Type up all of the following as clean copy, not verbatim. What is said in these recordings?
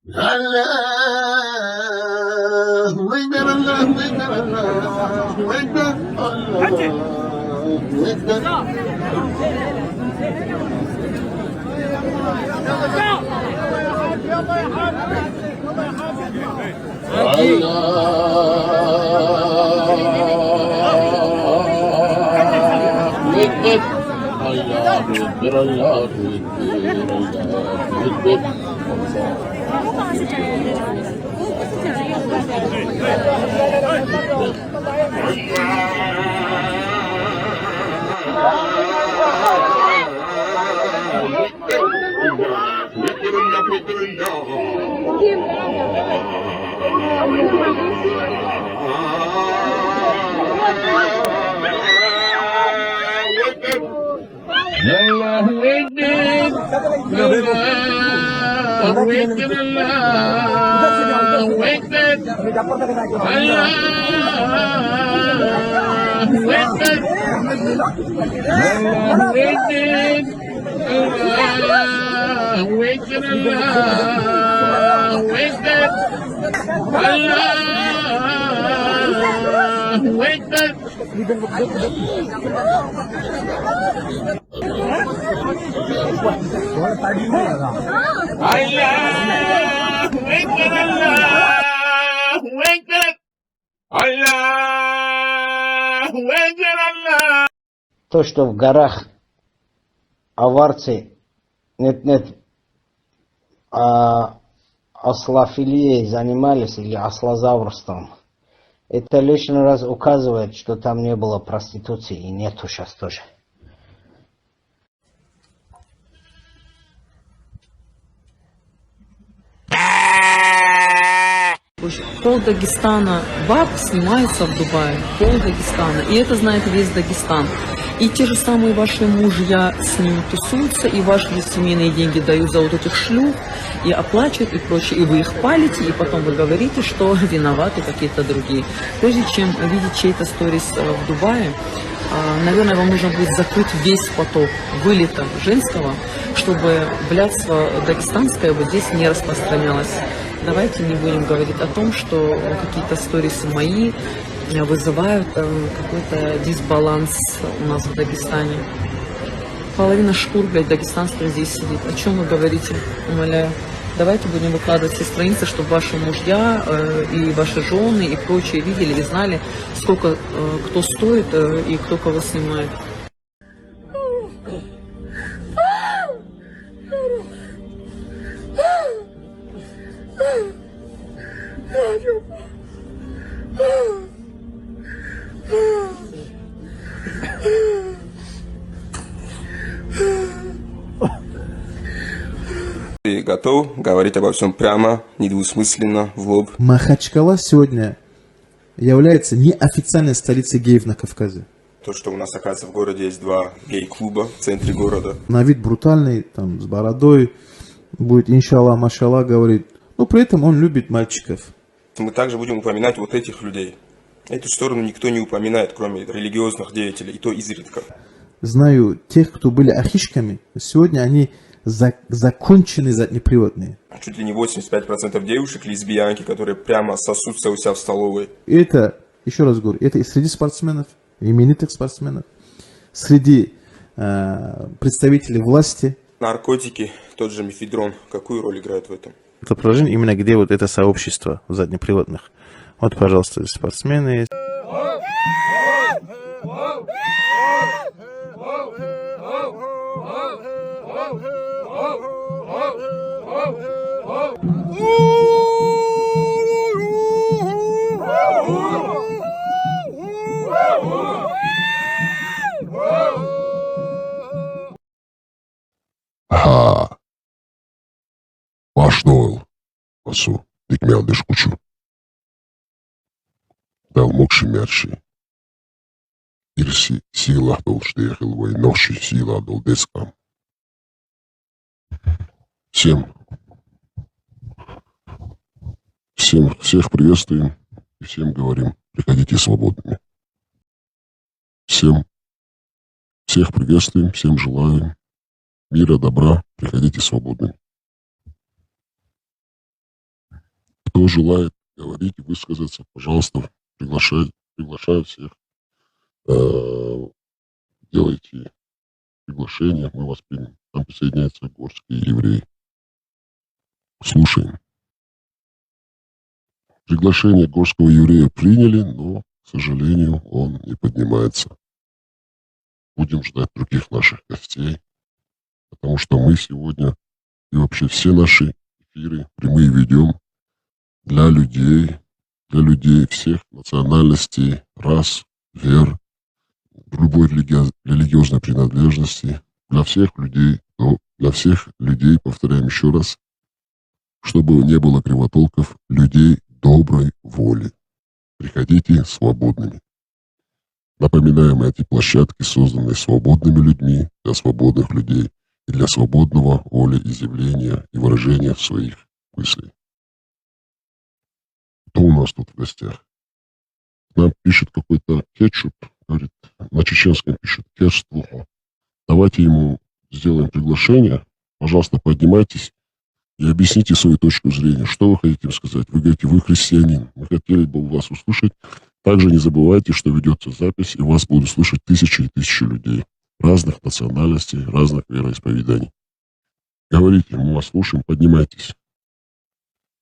الله أكبر الله أكبر الله أكبر الله أكبر. الله أكبر الله أكبر الله أكبر الله أكبر. То, что в горах аварцы, нет, ослофилией занимались или ослозаврством, это лишний раз указывает, что там не было проституции и нету сейчас тоже. Пол Дагестана баб снимаются в Дубае, пол Дагестана, и это знает весь Дагестан. И те же самые ваши мужья с ним тусуются, и ваши семейные деньги дают за вот этих шлюх, и оплачивают, и прочее, и вы их палите, и потом вы говорите, что виноваты какие-то другие. Прежде чем видеть чей-то сторис в Дубае, наверное, вам нужно будет закрыть весь поток вылета женского, чтобы блядство дагестанское вот здесь не распространялось. Давайте не будем говорить о том, что какие-то сторисы мои вызывают какой-то дисбаланс у нас в Дагестане. Половина шкур, блядь, дагестанских здесь сидит. О чем вы говорите? Умоляю. Давайте будем выкладывать все страницы, чтобы ваши мужья и ваши жены и прочие видели и знали, сколько кто стоит и кто кого снимает. Ты готов говорить обо всем прямо, недвусмысленно, в лоб? Махачкала сегодня является неофициальной столицей геев на Кавказе. То, что у нас, оказывается, в городе есть 2 гей-клуба в центре города. На вид брутальный, там, с бородой, будет иншаллах, машаллах, говорит. Но при этом он любит мальчиков. Мы также будем упоминать вот этих людей. Эту сторону никто не упоминает, кроме религиозных деятелей, и то изредка. Знаю тех, кто были ахишками, сегодня они законченные заднеприводные. Чуть ли не 85% девушек лесбиянки, которые прямо сосутся у себя в столовой. И это, еще раз говорю, это и среди спортсменов, именитых спортсменов, среди представителей власти. Наркотики, тот же мефедрон, какую роль играет в этом? Это положение именно где вот это сообщество заднеприводных. Вот, пожалуйста, спортсмены. Ha, başdoğul, Asu, dikmel dışkuçu. Dal mokşi merşi. Irsi silah dol штехил вой ноши сила дол дескам. Всех приветствуем и всем говорим, приходите свободными. Всех приветствуем, всем желаем мира, добра, приходите свободными. кто желает говорить и высказаться, пожалуйста, приглашаю всех. Делайте приглашение, мы вас примем. Там присоединяются горские евреи. Слушаем. Приглашение горского еврея приняли, но, к сожалению, он не поднимается. Будем ждать других наших гостей, потому что мы сегодня и вообще все наши эфиры прямые ведем для людей всех национальностей, рас, вер, любой религиозной принадлежности, для всех людей, повторяем еще раз, чтобы не было кривотолков, людей доброй воли. Приходите свободными. Напоминаем, эти площадки созданы свободными людьми, для свободных людей и для свободного волеизъявления и выражения своих мыслей. Кто у нас тут в гостях? Нам пишет какой-то кетчуп, говорит, на чеченском пишет кетчуп. Давайте ему сделаем приглашение. Пожалуйста, поднимайтесь и объясните свою точку зрения. Что вы хотите им сказать? Вы говорите, вы христианин. Мы хотели бы вас услышать. Также не забывайте, что ведется запись, и вас будут слышать тысячи и тысячи людей. Разных национальностей, разных вероисповеданий. Говорите, мы вас слушаем, поднимайтесь.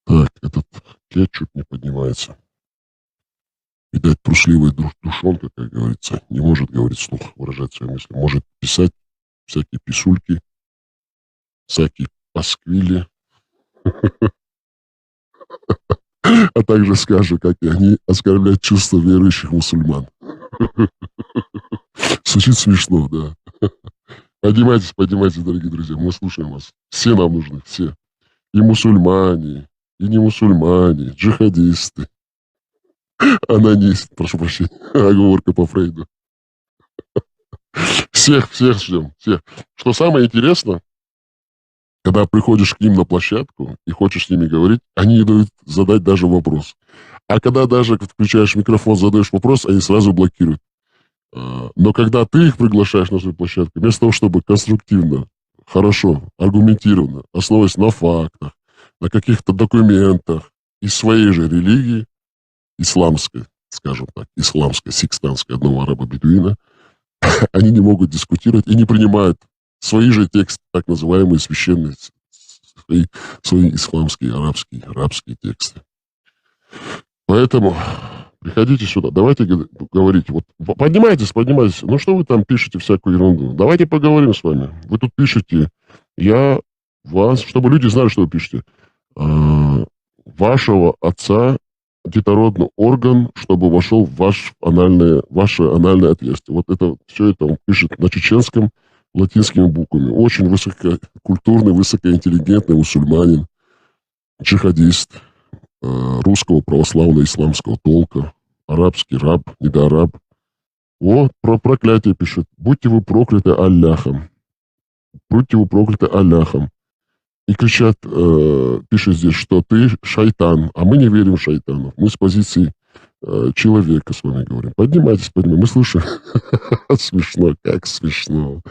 Так, этот кетчуп не поднимается. Видать, трусливая душонка, как говорится, не может говорить вслух, выражать свои мысли. Может писать всякие писульки, всякие пасквили. А также скажу, как и они оскорбляют чувства верующих мусульман. Звучит смешно, да. Поднимайтесь, дорогие друзья, мы слушаем вас. Все нам нужны, все. И мусульмане, и не мусульмане, джихадисты, анонисты, прошу прощения, оговорка по Фрейду. Всех ждем, всех. Что самое интересное, когда приходишь к ним на площадку и хочешь с ними говорить, они не дают задать даже вопрос. А когда даже включаешь микрофон, задаешь вопрос, они сразу блокируют. Но когда ты их приглашаешь на свою площадку, вместо того, чтобы конструктивно, хорошо, аргументированно, основываясь на фактах, на каких-то документах из своей же религии, исламской, скажем так, исламской, секстанской, одного араба-бедуина, они не могут дискутировать и не принимают свои же тексты, так называемые священные, свои исламские, арабские тексты. Поэтому приходите сюда, давайте говорить. Вот, поднимайтесь. Ну что вы там пишете всякую ерунду? Давайте поговорим с вами. Вы тут пишете, я вас, чтобы люди знали, что вы пишете. Вашего отца детородный орган, чтобы вошел в ваше анальное отверстие. Вот это все это он пишет на чеченском, латинскими буквами. Очень высококультурный, высокоинтеллигентный мусульманин, джихадист, русского православно-исламского толка, арабский раб, недоараб. Вот про проклятие пишет. Будьте вы прокляты Аллахом. Будьте вы прокляты Аллахом. И кричат, пишет здесь, что ты шайтан, а мы не верим в шайтанов. Мы с позиции человека с вами говорим. Поднимайтесь. Мы слушаем. Смешно, как смешно.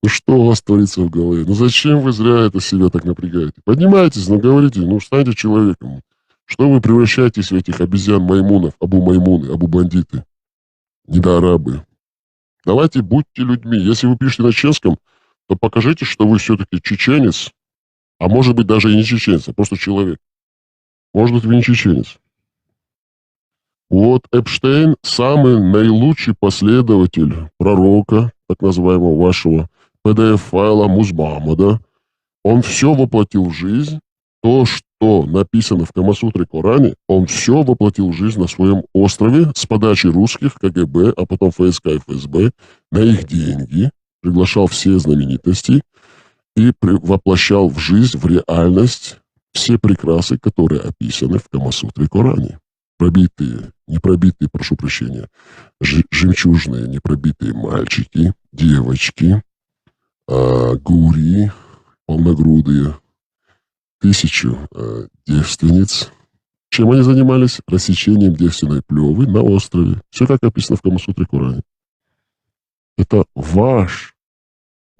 Ну что у вас творится в голове? Ну зачем вы зря это себя так напрягаете? Поднимайтесь, говорите, станьте человеком. Что вы превращаетесь в этих обезьян-маймунов, абу-маймуны, абу-бандиты, недоарабы? Давайте будьте людьми. Если вы пишете на чеченском, то покажите, что вы все-таки чеченец, а может быть даже и не чеченец, а просто человек. Может быть, вы не чеченец. Вот Эпштейн самый наилучший последователь пророка, так называемого вашего PDF-файла Музмамада. Он все воплотил в жизнь. То, что написано в Камасутре Коране, он все воплотил в жизнь на своем острове с подачи русских, КГБ, а потом ФСК и ФСБ, на их деньги, приглашал все знаменитости и воплощал в жизнь, в реальность все прекрасы, которые описаны в Камасутре Коране. Пробитые, непробитые, прошу прощения, жемчужные, непробитые мальчики, девочки, гури, полногрудые, 1000 девственниц. Чем они занимались? Рассечением девственной плевы на острове. Все как описано в Камасутре Коране. Это ваш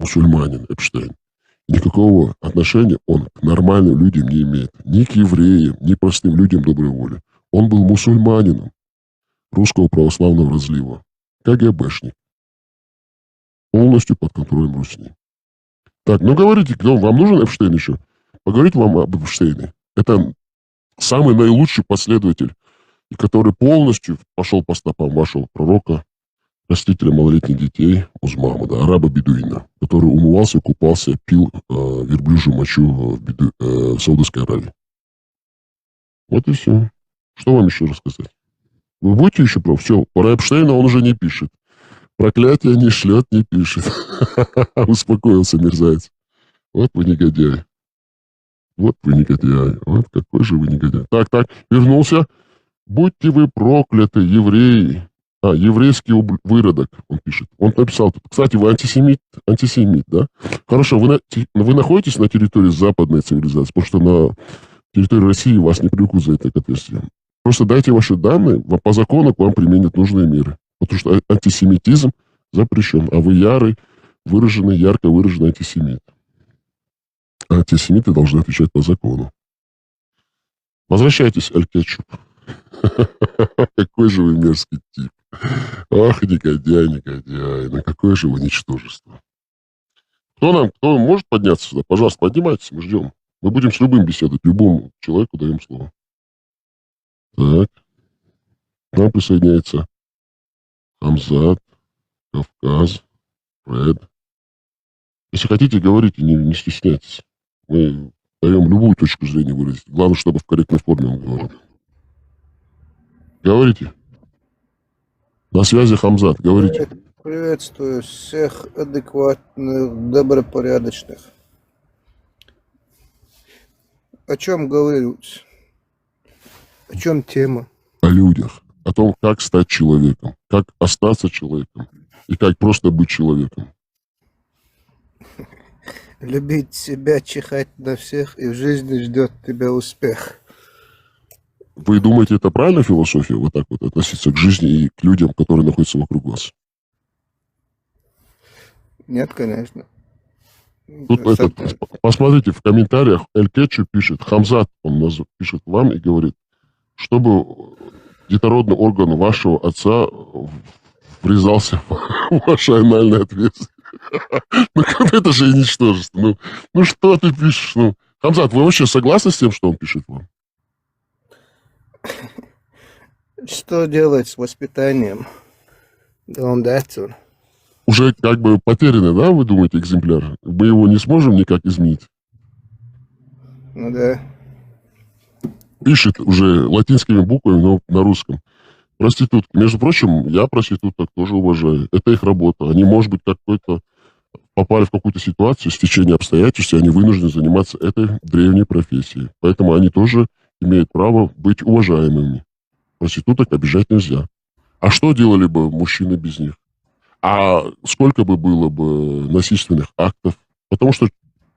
мусульманин Эпштейн. Никакого отношения он к нормальным людям не имеет. Ни к евреям, ни простым людям доброй воли. Он был мусульманином русского православного разлива. КГБшник. Полностью под контролем Русни. Так, ну говорите, вам нужен Эпштейн еще? Поговорить вам об Эпштейне. Это самый наилучший последователь, который полностью пошел по стопам вашего пророка, растителя малолетних детей, Мухаммада, араба-бедуина, который умывался, купался, пил верблюжью мочу в Саудовской Аравии. Вот и все. Что вам еще рассказать? Вы будете еще про все? Про Эпштейна он уже не пишет. Проклятие не шлет, не пишет. Успокоился мерзавец. Вот вы негодяй. Вот вы негодяй. Вот какой же вы негодяй. Так, вернулся. Будьте вы прокляты, евреи. Еврейский выродок, он пишет. Он написал тут. Кстати, вы антисемит, да? Хорошо, вы находитесь на территории западной цивилизации, потому что на территории России вас не привлекут за это к ответственности. Просто дайте ваши данные, по закону к вам применят нужные меры. Потому что антисемитизм запрещен, а вы ярко выраженный антисемит. Антисемиты должны отвечать по закону. Возвращайтесь, Аль-Кетчуп. Какой же вы мерзкий тип. Ах, негодяй. Ну какое же вы ничтожество. Кто может подняться сюда? Пожалуйста, поднимайтесь, мы ждем. Мы будем с любым беседовать, любому человеку даем слово. Так. К нам присоединяется Хамзат, Кавказ, Фред. Если хотите, говорите, не стесняйтесь. Мы даем любую точку зрения выразить. Главное, чтобы в корректной форме он говорил. Говорите. На связи Хамзат, говорите. Приветствую всех адекватных, добропорядочных. О чем говорить? О чем тема? О людях. О том, как стать человеком. Как остаться человеком. И как просто быть человеком. Любить себя, чихать на всех, и в жизни ждет тебя успех. Вы думаете, это правильная философия, вот так вот относиться к жизни и к людям, которые находятся вокруг вас? Нет, конечно. Тут посмотрите в комментариях, Эль-Кетчу пишет, Хамзат, он пишет вам и говорит, чтобы детородный орган вашего отца врезался в ваше анальное отверстие. Ну, это же ничтожество. Ну, что ты пишешь? Ну, Хамзат, вы вообще согласны с тем, что он пишет вам? Что делать с воспитанием? Уже как бы потерянный, да, вы думаете, экземпляр? Мы его не сможем никак изменить? Ну да. Пишет уже латинскими буквами, но на русском. Проститутки. Между прочим, я проституток тоже уважаю. Это их работа. Они, может быть, попали в какую-то ситуацию, стечение обстоятельств, и они вынуждены заниматься этой древней профессией. Поэтому они тоже имеют право быть уважаемыми. Проституток обижать нельзя. А что делали бы мужчины без них? А сколько бы было бы насильственных актов? Потому что,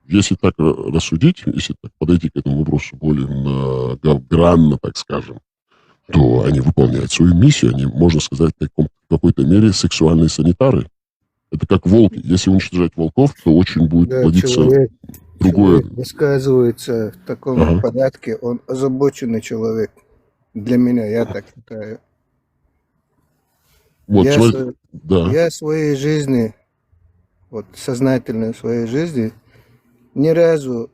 если так рассудить, если так подойти к этому вопросу более многогранно, так скажем, то они выполняют свою миссию. Они, можно сказать, в какой-то мере сексуальные санитары. Это как волки. Если уничтожать волков, то очень будет плодиться другое. Человек высказывается в таком порядке, он озабоченный человек. Для меня, я так считаю. Вот, я в своей жизни, вот сознательно в своей жизни, ни разу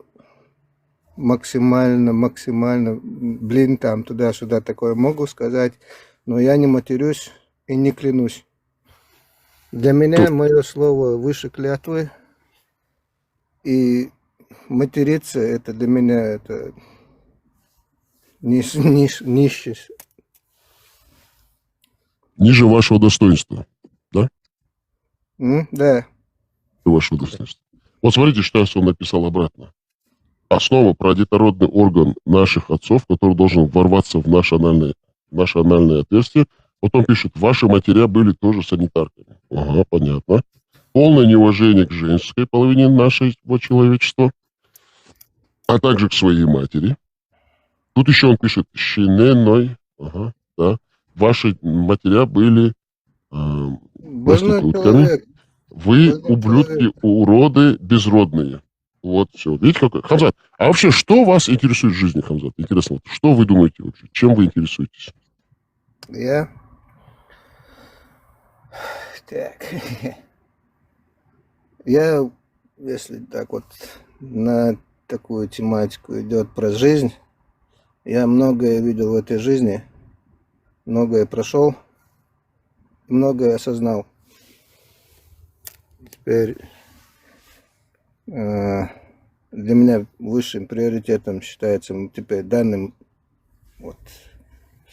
максимально, там, туда-сюда такое могу сказать, но я не матерюсь и не клянусь. Для меня мое слово выше клятвы, и материться это для меня это нищесть. Ниже вашего достоинства, да? Да. Вашего достоинства. Вот смотрите, что я вам написал обратно. Основа про детородный орган наших отцов, который должен ворваться в наше анальное отверстие. Потом пишет, ваши матеря были тоже санитарками. Ага, понятно. Полное неуважение к женской половине нашего человечества, а также к своей матери. Тут еще он пишет, щененой, да. Ваши матеря были проститутками. Вы ублюдки, уроды, безродные. Вот все. Видите, какой? Хамзат, а вообще, что вас интересует в жизни, Хамзат? Интересно, вот, что вы думаете вообще? Чем вы интересуетесь? Я? Так. Я, если так вот на такую тематику идет про жизнь, я многое видел в этой жизни, многое прошел, многое осознал. Теперь для меня высшим приоритетом считается теперь данным вот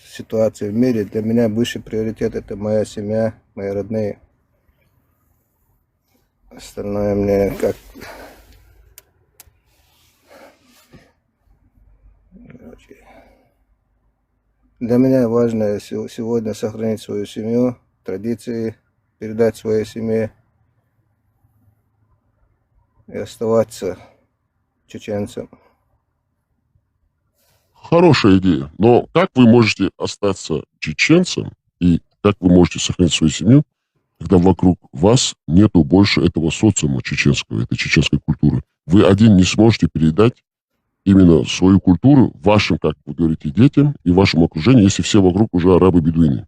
ситуации в мире. Для меня высший приоритет — это моя семья, мои родные. Остальное мне как... Короче, для меня важно сегодня сохранить свою семью, традиции, передать своей семье и оставаться чеченцем. Хорошая идея. Но как вы можете остаться чеченцем и как вы можете сохранить свою семью, когда вокруг вас нету больше этого социума чеченского, этой чеченской культуры? Вы один не сможете передать именно свою культуру вашим, как вы говорите, детям и вашему окружению, если все вокруг уже арабы-бедуины.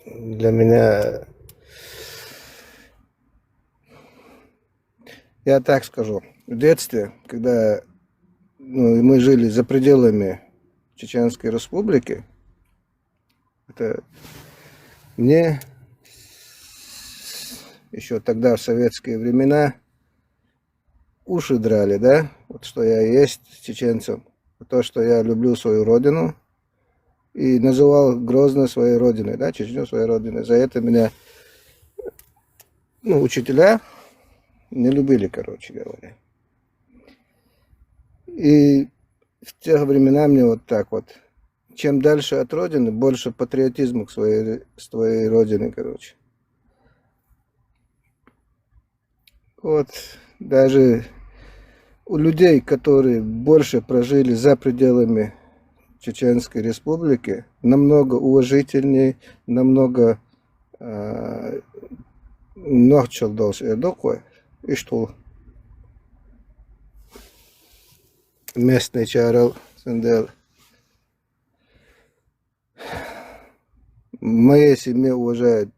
Для меня... Я так скажу. В детстве, когда мы жили за пределами Чеченской Республики, это мне еще тогда, в советские времена, уши драли, да? Вот что я есть чеченцем. То, что я люблю свою родину и называл Грозно своей родиной, да, Чечню своей родиной. За это меня, учителя не любили, короче говоря. И в те времена мне вот так вот. Чем дальше от родины, больше патриотизма к своей родине, короче. Вот даже у людей, которые больше прожили за пределами Чеченской Республики, намного уважительнее, намного нохчал должен такой, и что местный чарал сендел. Моей семье уважают.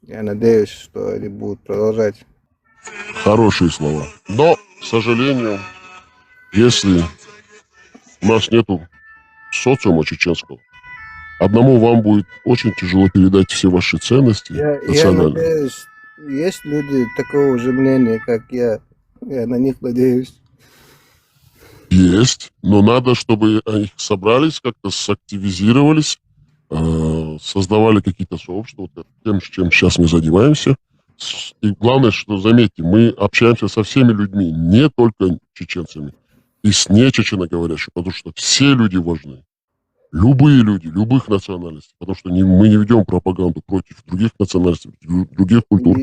Я надеюсь, что они будут продолжать. Хорошие слова. Но, к сожалению, если у нас нету социума чеченского, одному вам будет очень тяжело передать все ваши ценности Я национальные. надеюсь, есть люди такого же мнения, как я. Я на них надеюсь. Есть, но надо, чтобы они собрались, как-то сактивизировались, создавали какие-то сообщества, вот тем, чем сейчас мы занимаемся. И главное, что, заметьте, мы общаемся со всеми людьми, не только чеченцами, и с нечеченоговорящими, потому что все люди важны. Любые люди, любых национальностей, потому что мы не ведем пропаганду против других национальностей, других культур.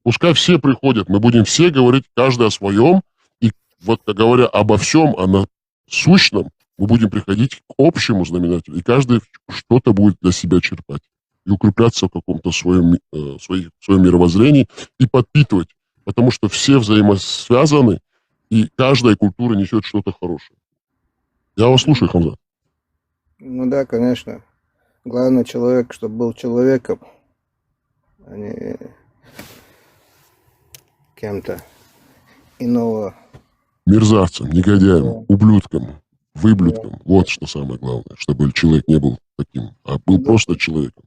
Пускай все приходят, мы будем все говорить, каждый о своем, и вот говоря обо всем, о насущном, мы будем приходить к общему знаменателю, и каждый что-то будет для себя черпать и укрепляться в каком-то своем мировоззрении и подпитывать, потому что все взаимосвязаны, и каждая культура несет что-то хорошее. Я вас слушаю, Хамзат. Ну да, конечно. Главное человек, чтобы был человеком, а не кем-то иного. Мерзавцем, негодяем, ублюдком, выблюдком. Вот что самое главное, чтобы человек не был таким, а был просто человеком.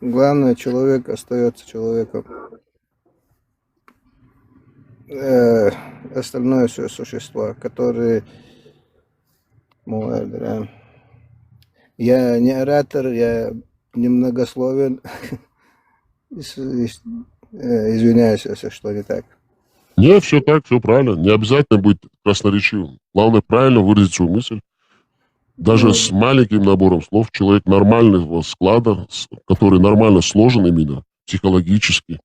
Главное, человек остается человеком. Остальное все существа, которые... Я не оратор, я немногословен. Извиняюсь, если что не так. Нет, все так, все правильно. Не обязательно быть красноречивым. Главное, правильно выразить свою мысль. Даже с маленьким набором слов человек нормального склада, который нормально сложен именно психологически,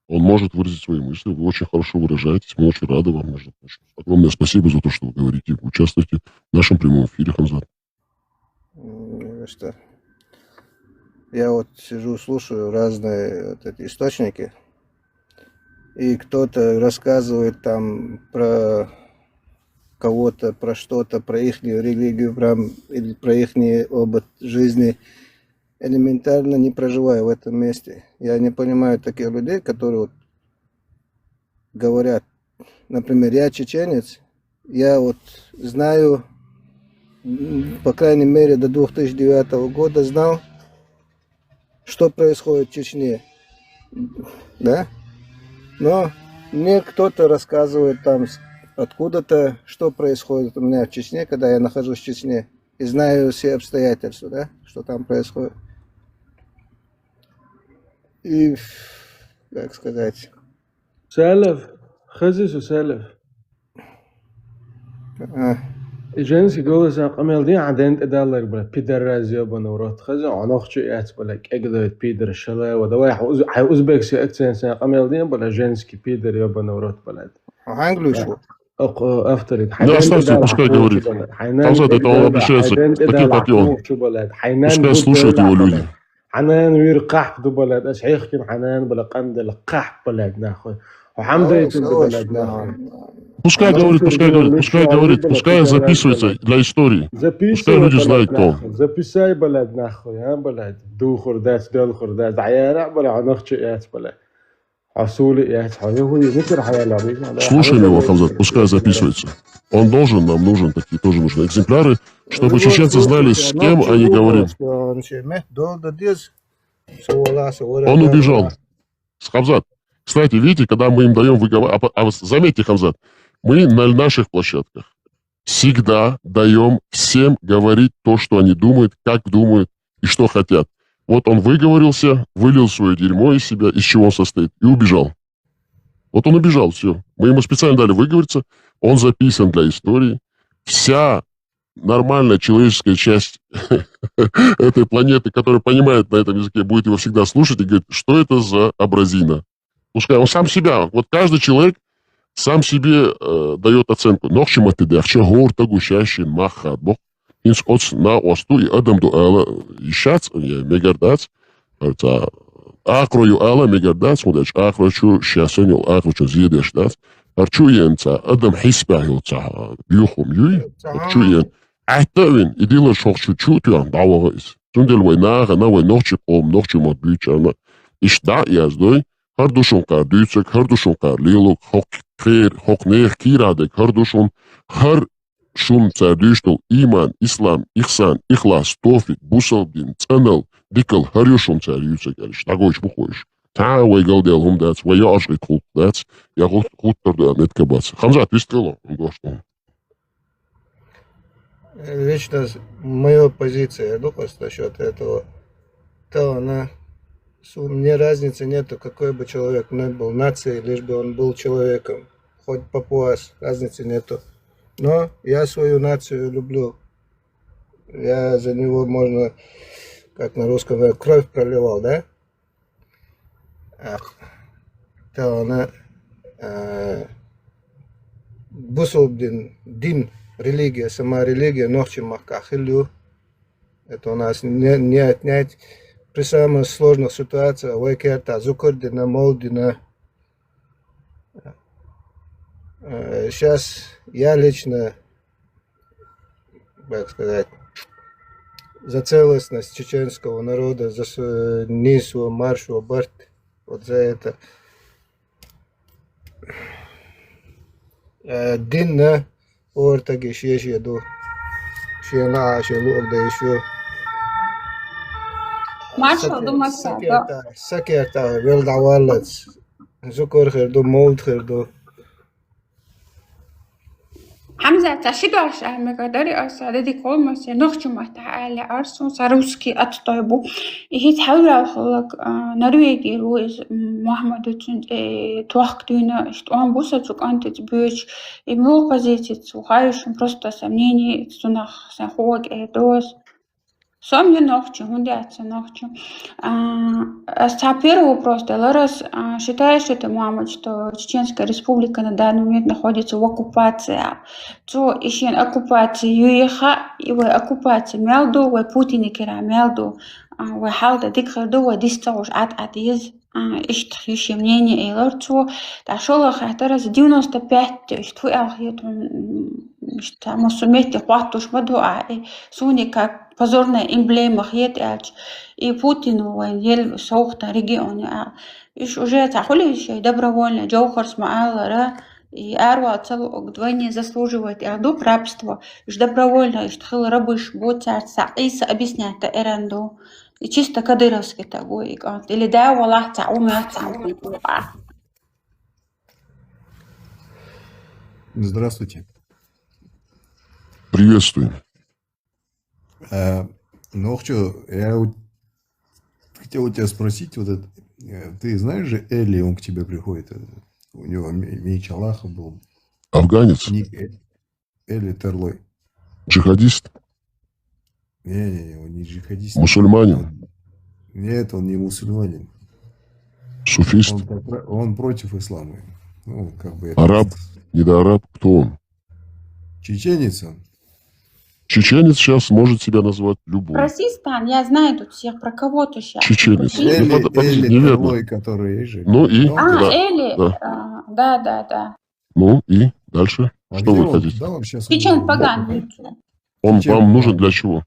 он может выразить свои мысли. Вы очень хорошо выражаетесь. Мы очень рады вам, между прочим. Огромное спасибо за то, что вы говорите. Участвуйте в нашем прямом эфире, Хамзат. Что? Я вот сижу, слушаю разные вот эти источники. и кто-то рассказывает там про кого-то, про что-то, про их религию, или про их опыт жизни, элементарно не проживая в этом месте. Я не понимаю таких людей, которые вот говорят, например, я чеченец, я вот знаю, по крайней мере, до 2009 года знал, что происходит в Чечне, да? Но мне кто-то рассказывает там откуда-то, что происходит у меня в Чечне, когда я нахожусь в Чечне, и знаю все обстоятельства, да, что там происходит. И, как сказать... سالف خزس وسالف Женский голос قمالدين عدين أدالك بلا بيدر رازيو بنورات خزن عناخ شو يعت بلا كأجدوت بيدر شلا ودواي حأوزبك سي أكتسين سان قمالدين بلا женский بيدر يا بنورات بلاد. Англию أفترض. Да, оставьте, пускай говорит. Хамзат, это он обращается к таким, как и он. Пускай слушают его люди. حنان ويرقح بدو بلد اش حيخكم حنان بلا قمد لقح بلد ناخذ وحمد بلد ناخذ Пускай говорит, пускай записывается для истории. Пускай люди знают, кто он. Записай بلد ناخذ ها بلد دو خردات دول خردات عيارة بلا عناخ يات بلد حصولي يات هو ذكر حياة Слушаем его, Хамзат, пускай записывается. Он должен, нам нужен, такие тоже нужны экземпляры, чтобы чеченцы знали, с кем они говорят. Он убежал. Хамзат, кстати, видите, когда мы им даем выговор... заметьте, Хамзат, мы на наших площадках всегда даем всем говорить то, что они думают, как думают и что хотят. Вот он выговорился, вылил свое дерьмо из себя, из чего он состоит, и убежал. Вот он убежал, все. Мы ему специально дали выговориться, он записан для истории. Вся нормальная человеческая часть этой планеты, которая понимает на этом языке, будет его всегда слушать и говорить, что это за образина. Пускай он сам себя, вот каждый человек сам себе дает оценку. Нохчима ты дахча горта гущащин маха бог. Инс отс на осту и адам дуэла ищац, мегардац. Это акрою ала мегардац, мудач акрочу щасенил акрочу зидеш дац. Арчу янца адам хиспахилца бьюхум юй. Арчу ян. Ахтавин идила шохчу чутуан давагайс. Тундел вайнага на вайнохчи ком нохчи модбючана. Ишта яздой. Хардушун кар дүйцек, хардушун кар лилук, хок нех кирадек, хардушун хар шум цардюштул иман, ислам, ихсан, ихлас, тофик, бусалдин, цанал, дикал, харюшун цардюцек, алиш, тагойш бухойш. Та вайгалдел хум дац, вая ашгит хут дац, я хуттарда нетка бац. Хамзат, вистрело, он дошло. Лично моя позиция, насчет этого, то она... Мне разницы нету, какой бы человек ни был нацией, лишь бы он был человеком. Хоть папуас, разницы нету. Но я свою нацию люблю. Я за него, можно, как на русском, кровь проливал, да? То она... Бусулдин, дин, религия, сама религия, нохчи махкахилю. Это у нас не отнять. При самых сложных ситуациях, вайкерта, зукурдина, молдина. Сейчас я лично, как сказать, за целостность чеченского народа, за нису, маршу, барт, вот за это. Динна, ортаги, шешеду, шена, шелук, да еще. Saketa, wel dawalets. Zukur khirdu, mold khirdu. حمزة تشيدوش مقداري أصلا دي قومس نخش تعالى أرسو ساروسكي أتطيبو هي تحاول خلق نرويجي رويز محمد توقتنا اشتوان بوسة أنت تبيش إملو позиции وخايش просто сомнений сунах сахуак دوس Сам я ночью, гуляться ночью. Первый вопрос. Ларас, считаешь ли ты, мама, что Чеченская Республика на данный момент находится в оккупации? То еще оккупации юеха, и в оккупации мелду, в Путине кира мелду, в халда дикхарду, в дистауш ат-ат из ишь мнение и лорцу, да шола хатарас 95 что ахет что мусульмете хватуш маду суни как позорная эмблема хет и Путину ел сохта регионе иш уже тахули еще добровольно джохар смаала и арва целого вдвойне заслуживает и адук рабство иш добровольно иш тхил рабыш боцар саиса объяснять эренду и чисто кадыровский такой или да валах Здравствуйте. Приветствую. Ну, что, я хотел у тебя спросить, вот это, ты знаешь же Эли, он к тебе приходит, у него меч Аллаха был. Афганец? Эли Терлой. Джихадист? Не, он не джихадист. Мусульманин? Нет, он не мусульманин. Суфист? Он против ислама. Ну, как бы Араб? Недоараб? Кто он? Чеченец он. Чеченец сейчас может себя назвать любой. Расистан, я знаю тут всех, про кого ты сейчас. Чеченец. Эли неверно. Терлой, который есть же. Ну и? Эли? Да. Да. Ну и дальше? Что вы хотите? Чечен Паган. Он вам нужен для чего?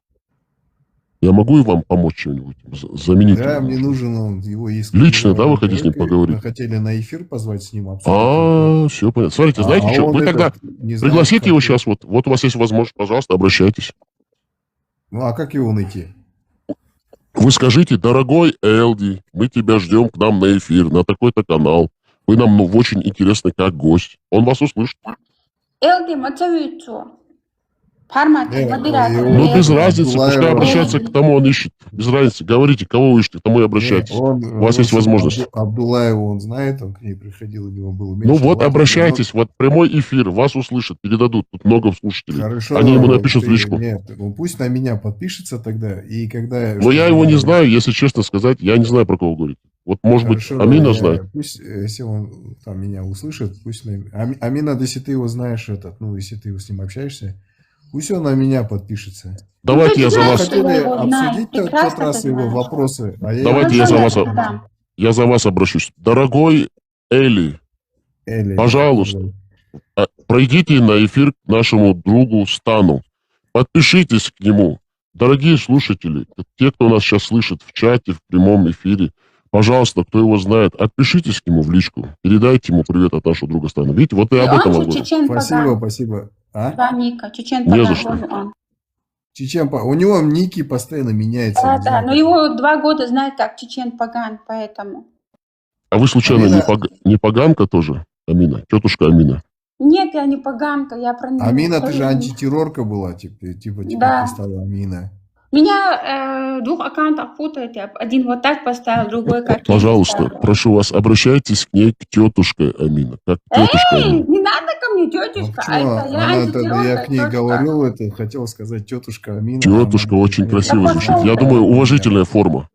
Я могу и вам помочь чем-нибудь? Заменить? Да, мне нужен он, его есть. Лично, да, вы хотите с ним поговорить? Мы хотели на эфир позвать с ним обсудить. Все понятно. Смотрите, знаете что? Вы тогда пригласите его сейчас, вот у вас есть возможность, пожалуйста, обращайтесь. Ну, а как его найти? Вы скажите: дорогой Элди, мы тебя ждем к нам на эфир, на такой-то канал. Вы нам очень интересны как гость. Он вас услышит. Элди Мацавицу. Ну, без разницы, пускай обращается к тому, он ищет. Без разницы. Говорите, кого вы ищете, к тому и обращайтесь. У вас есть возможность. Абдуллаеву он знает, он к ней приходил, у него было меньше. Ну вот, обращайтесь, вот прямой эфир, вас услышат, передадут, тут много слушателей. Хорошо. Они ему напишут в личку. Нет, ну пусть на меня подпишется тогда, и когда... Но я его не знаю, если честно сказать, я не знаю, про кого говорить. Вот, может быть, Амина знает. Пусть, если он там меня услышит, пусть... Амина, если ты его знаешь, если ты с ним общаешься, пусть он на меня подпишется. Давайте я за вас... Хотели обсудить тот раз его вопросы. Давайте я за вас обращусь. Дорогой Эли, пожалуйста, пройдите на эфир к нашему другу Стану. Подпишитесь к нему. Дорогие слушатели, те, кто нас сейчас слышит в чате, в прямом эфире, пожалуйста, кто его знает, отпишитесь к нему в личку. Передайте ему привет от нашего друга Стана. Видите, вот и об этом могу. Спасибо. Да, Ника, Чечен Не за что. Чечен Паган. У него ники постоянно меняются. Да, но его 2 года знают как Чечен Паган, поэтому. А вы случайно не поганка тоже, Амина? Тетушка Амина? Нет, я не поганка, я про него. Амина, ты же антитеррорка была, типа да. Ты стала Амина. Меня 2 аккаунтов путают, один вот так поставил, другой как. Пожалуйста, прошу вас, обращайтесь к ней, к тетушке Амина. Как тетушка Амина. Не надо ко мне, тетушка. Я к ней говорил, хотел сказать тетушка Амина. Тетушка очень красиво звучит. Я думаю, уважительная форма.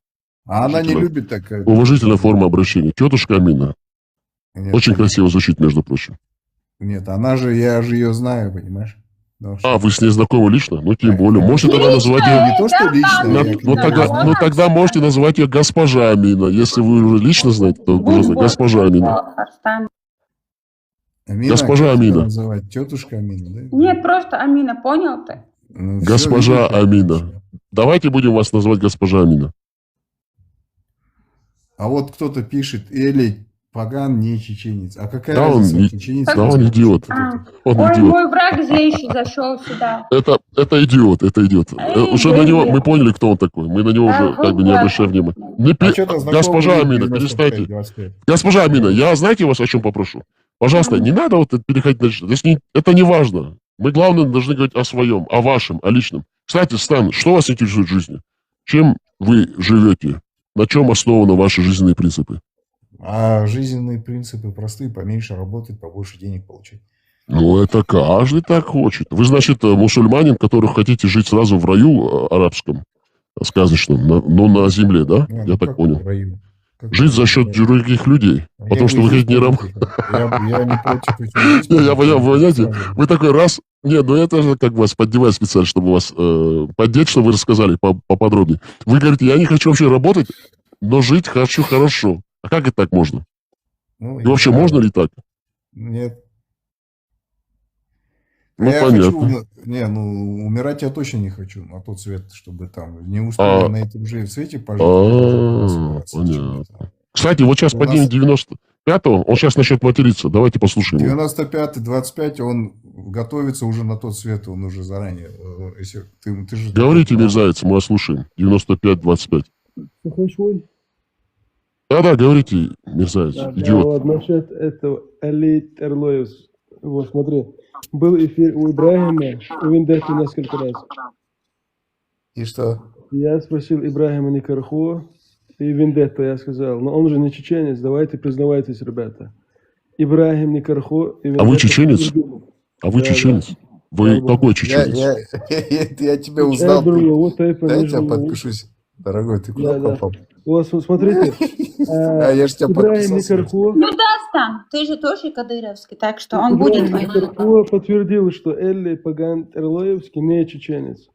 А она не любит такая. Уважительная форма обращения. Тетушка Амина. Очень красиво звучит, между прочим. Нет, я же ее знаю, понимаешь? Вы с ней знакомы лично? Ну, тем более. Можете тогда назвать ее... Не то, что лично. Ну, тогда можете назвать ее госпожа Амина. Если вы уже лично знаете, то госпожа Амина. Госпожа Амина. Называть тетушка Амина, да? Нет, просто Амина, понял ты? Госпожа Амина. Давайте будем вас называть госпожа Амина. А вот кто-то пишет, Эли Паган не чеченец. А какая разница? Чеченец? Да, он идиот. Мой враг злейший зашел сюда. Это идиот. Уже на него мы поняли, кто он такой. Мы на него уже как бы не обращаем внимания. Госпожа Амина, перестаньте. Госпожа Амина, я знаете вас о чем попрошу? Пожалуйста, не надо вот переходить на личность. Это не важно. Мы, главное, должны говорить о своем, о вашем, о личном. Кстати, Стан, что вас интересует в жизни? Чем вы живете? На чем основаны ваши жизненные принципы? А жизненные принципы простые: поменьше работать, побольше денег получать. Ну, это каждый так хочет. Вы, значит, мусульманин, который хотите жить сразу в раю арабском, сказочном, но на земле, да? Я так понял. Жить за счет других людей. Потому что вы хотите не работать. Я не против. Я понимаете, вы такой раз... Нет, ну это же как вас поддевать специально, чтобы вас поддеть, чтобы вы рассказали поподробнее. Вы говорите, я не хочу вообще работать, но жить хочу хорошо. А как это так можно? Ну, И не вообще, знаю. можно ли так? Нет. Ну, Я понятно. хочу, не, ну, умирать я точно не хочу на тот свет, чтобы там не успели А. на этом же свете пожить. а оставаться Понятно. чем-то. Кстати, вот сейчас У по нас- день 95-го, он сейчас начнет материться. Давайте послушаем. его. 95-й, 25-й, он готовится уже на тот свет, он уже заранее. Если ты же Говорите, мерзавец, мы вас слушаем. 95-25. Да-да, говорите, мерзавец, Да, идиот. вот насчет этого Али Терлоевс. Вот смотри, был эфир у Ибрагима, у Виндехи несколько раз. И что? Я спросил Ибрагима Никарху и Виндетта, я сказал, но он же не чеченец, давайте признавайтесь, ребята. Ибрагим Никарху и Виндетта. А вы чеченец? А вы Да, чеченец? да. Вы Да, какой Я, чеченец? я тебя узнал. Вот это Дай я нужно. тебя подпишусь. Дорогой, ты куда Да, да. попал? Вот, смотрите. А я же тебя Ибрагим подписался. Никарху. Ну, Дастан, ты же тоже кадыровский, так что он будет Ибрагим воевать. Никарху подтвердил, что Элли Паган Терлоевский не чеченец.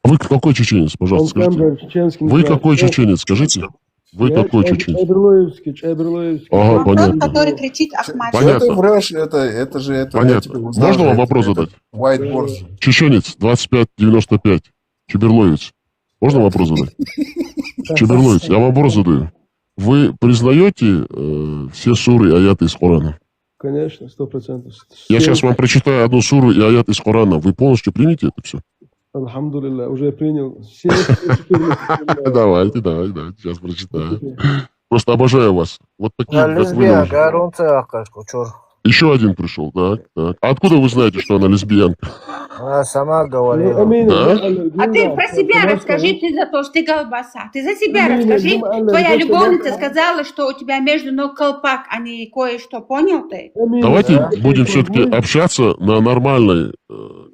А вы какой чеченец, пожалуйста, Он скажите? сам чеченский. Вы какой чеченец, скажите? Вы какой чеченец? Чайберлоевский. Ага, понятно. Который кричит Ахмад. Что Понятно. ты врешь? Это же это. я Понятно. тебя узнал Можно же, вам это- вопрос это задать? Whiteboard же. Чеченец, 25-95. Чеберловец. Можно вопрос задать? Чеберловец, я вам вопрос задаю. Вы признаете все суры и аяты из Корана? Конечно, 100%. Я сейчас вам прочитаю одну суру и аят из Корана. Вы полностью примете это все? Алхамдулилля, уже принял. Давайте, сейчас прочитаю. Просто обожаю вас. Вот такие, как вы. Еще один пришел, так. А откуда вы знаете, что она лесбиянка? Она сама Да? А ты про себя расскажи, ты за то, что ты колбаса. Ты за себя расскажи. Твоя любовница сказала, что у тебя между ног колпак, а не кое-что. Понял ты? Давайте будем все-таки общаться на нормальной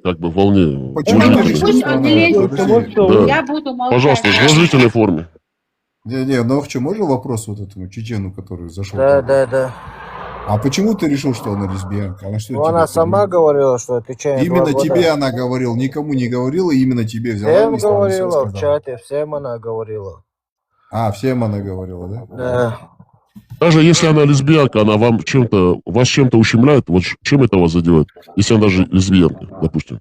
как бы волне. Почему уважительной. ты решил, Пусть что он она не лезет. Да. Я буду молчать. Пожалуйста, в уважительной форме. Не, ну что, можно вопрос вот этому чечену, который зашел? Да. А почему ты решил, что она лесбиянка? Она что, Ну, тебе она сама говорила? говорила, что отвечает. Именно тебе она говорила, никому не говорила, именно тебе взяла. Всем и сразу всё говорила в сказала. чате, всем она говорила. А, всем она говорила, да? Да. Даже если она лесбиянка, она вам вас чем-то ущемляет, вот чем это вас задевает? Если она даже лесбиянка, допустим.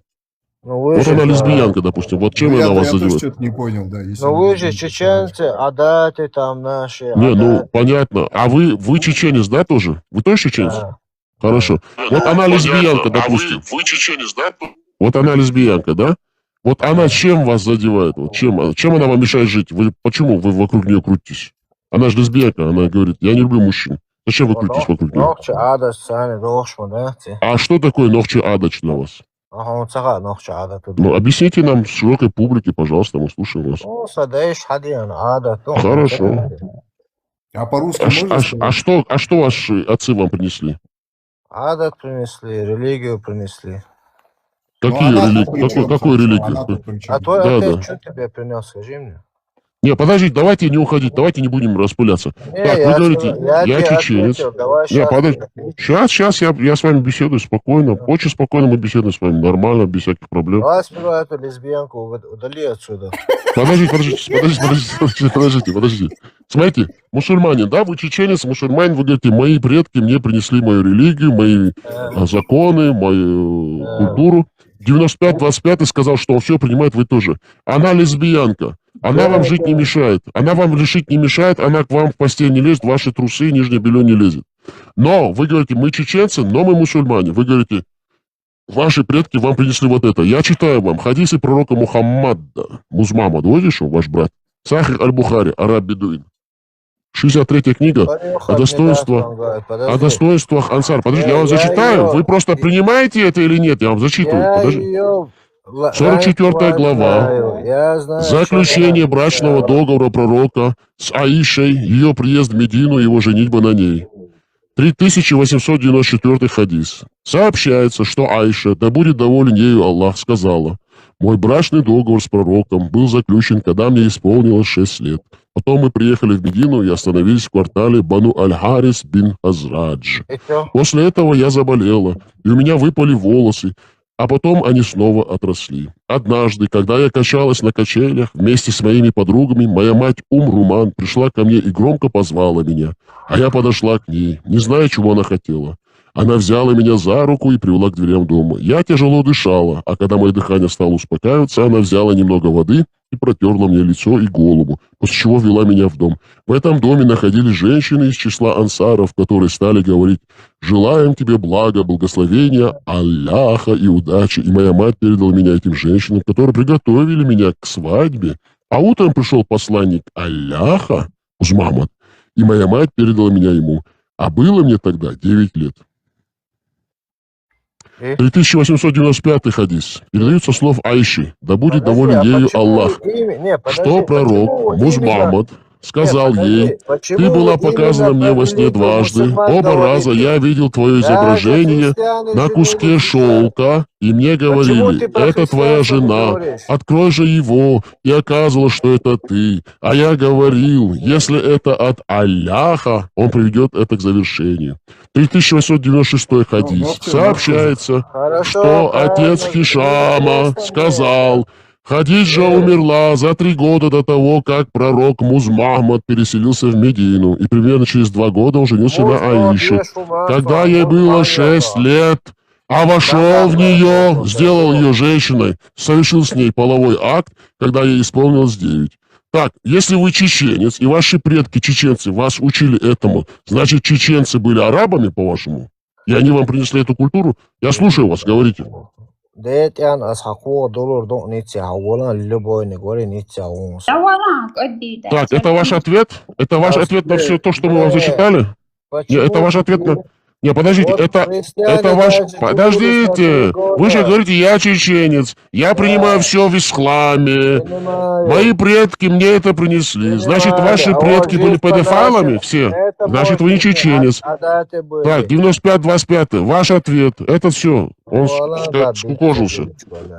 Ну вы Вот же, она лесбиянка, допустим. Вот чем Ну, она вас я тоже задевает? что-то не понял, да. если Ну она вы же лесбиянка. чеченцы, адаты там наши. Не, ну адаты. понятно. А вы чеченец, да, тоже? Вы тоже чеченец? Да. Хорошо. Вот она лесбиянка, допустим. Вы чеченец, да? Вот она лесбиянка, да? Вот она чем вас задевает? Вот чем она вам мешает жить? Почему вы вокруг нее крутитесь? Она же лесбиянка, она говорит, я не люблю мужчин. Зачем вы крутитесь вокруг нее? Нохчи адат сани дохшма, да? А что такое нохчи адач для вас? Ага, он цага нохчи адат. Ну, объясните нам, широкой публике, пожалуйста, мы слушаем вас. Ну, садаешь хадиан адат. ну, Хорошо. А по-русски А можно сказать? что ваши отцы вам принесли? Адат принесли, религию принесли. Какие Ну, она религии? тут при чем, Какую собственно? религию? Она тут при чем? А твой Да, отец да. что тебе принес, скажи мне? Не, подождите, давайте не уходить, давайте не будем распыляться. Не, Так, вы я говорите, тебе- я я тебе чеченец. ответил, давай Не, щас подожди. тебе. Сейчас я с вами беседую спокойно. Очень спокойно мы беседуем с вами. Нормально, без всяких проблем. Давай сперва эту лесбиянку удали отсюда. Подождите. Смотрите, мусульманин, да, вы чеченец, мусульманин, вы говорите, мои предки мне принесли мою религию, мои законы, мою культуру. 95-25 сказал, что он все принимает, вы тоже. Она лесбиянка. Она вам жить не мешает. Она вам решить не мешает, она к вам в постель не лезет, ваши трусы, нижнее белье не лезет. Но вы говорите, мы чеченцы, но мы мусульмане. Вы говорите, ваши предки вам принесли вот это. Я читаю вам хадисы пророка Мухаммада. Музмамад, вот видишь, ваш брат? Сахих аль-Бухари, араб бедуин. 63-я книга о достоинствах ансар. Подождите, я вам зачитаю. Вы просто принимаете это или нет? Я вам зачитываю. Я Подожди. ее 44 глава. Я знаю, Заключение что она брачного написала. договора пророка с Аишей, ее приезд в Медину, его женитьба на ней. 3894 хадис. Сообщается, что Аиша, да будет доволен ею Аллах, сказала: «Мой брачный договор с пророком был заключен, когда мне исполнилось 6 лет. Потом мы приехали в Медину и остановились в квартале Бану Аль-Харис бин Азрадж. И чё? После этого я заболела, и у меня выпали волосы. а потом они снова отросли. Однажды, когда я качалась на качелях вместе с моими подругами, моя мать Руман пришла ко мне и громко позвала меня, а я подошла к ней, не зная, чего она хотела. Она взяла меня за руку и привела к дверям дома. Я тяжело дышала, а когда мое дыхание стало успокаиваться, она взяла немного воды и протерла мне лицо и голову, после чего ввела меня в дом. В этом доме находились женщины из числа ансаров, которые стали говорить: «Желаем тебе блага, благословения, Аллаха и удачи». И моя мать передала меня этим женщинам, которые приготовили меня к свадьбе. А утром пришел посланник Аллаха, Мухаммад, и моя мать передала меня ему. А было мне тогда 9 лет. 3895 хадис. Передается слов Айши. Да будет доволен ею Аллах. Что пророк Мухаммад сказал ей: «Ты была показана мне во сне дважды. Оба раза я видел твое изображение на куске шелка, и мне говорили: это твоя жена, открой же его». И оказывалось, что это ты. А я говорил: если это от Аллаха, он приведет это к завершению. 3896 хадис. Сообщается, что отец Хишама сказал: Хадиджа умерла за 3 года до того, как пророк Мухаммад переселился в Медину, и примерно через 2 года он женился на Аише. Когда ей было 6 лет, а вошел в нее, сделал ее женщиной, совершил с ней половой акт, когда ей исполнилось 9. Так, если вы чеченец, и ваши предки чеченцы вас учили этому, значит, чеченцы были арабами, по-вашему? И они вам принесли эту культуру? Я слушаю вас, говорите. Так, это ваш ответ? Это ваш ответ на все то, что мы вам зачитали? Нет, это ваш ответ на... Не, подождите, это ваш... Подождите, вы же говорите: я чеченец, я принимаю все в исламе, мои предки мне это принесли. Значит, ваши предки были педофилами все? Значит, вы не чеченец. Так, 95-25, ваш ответ, это все. Он скукожился.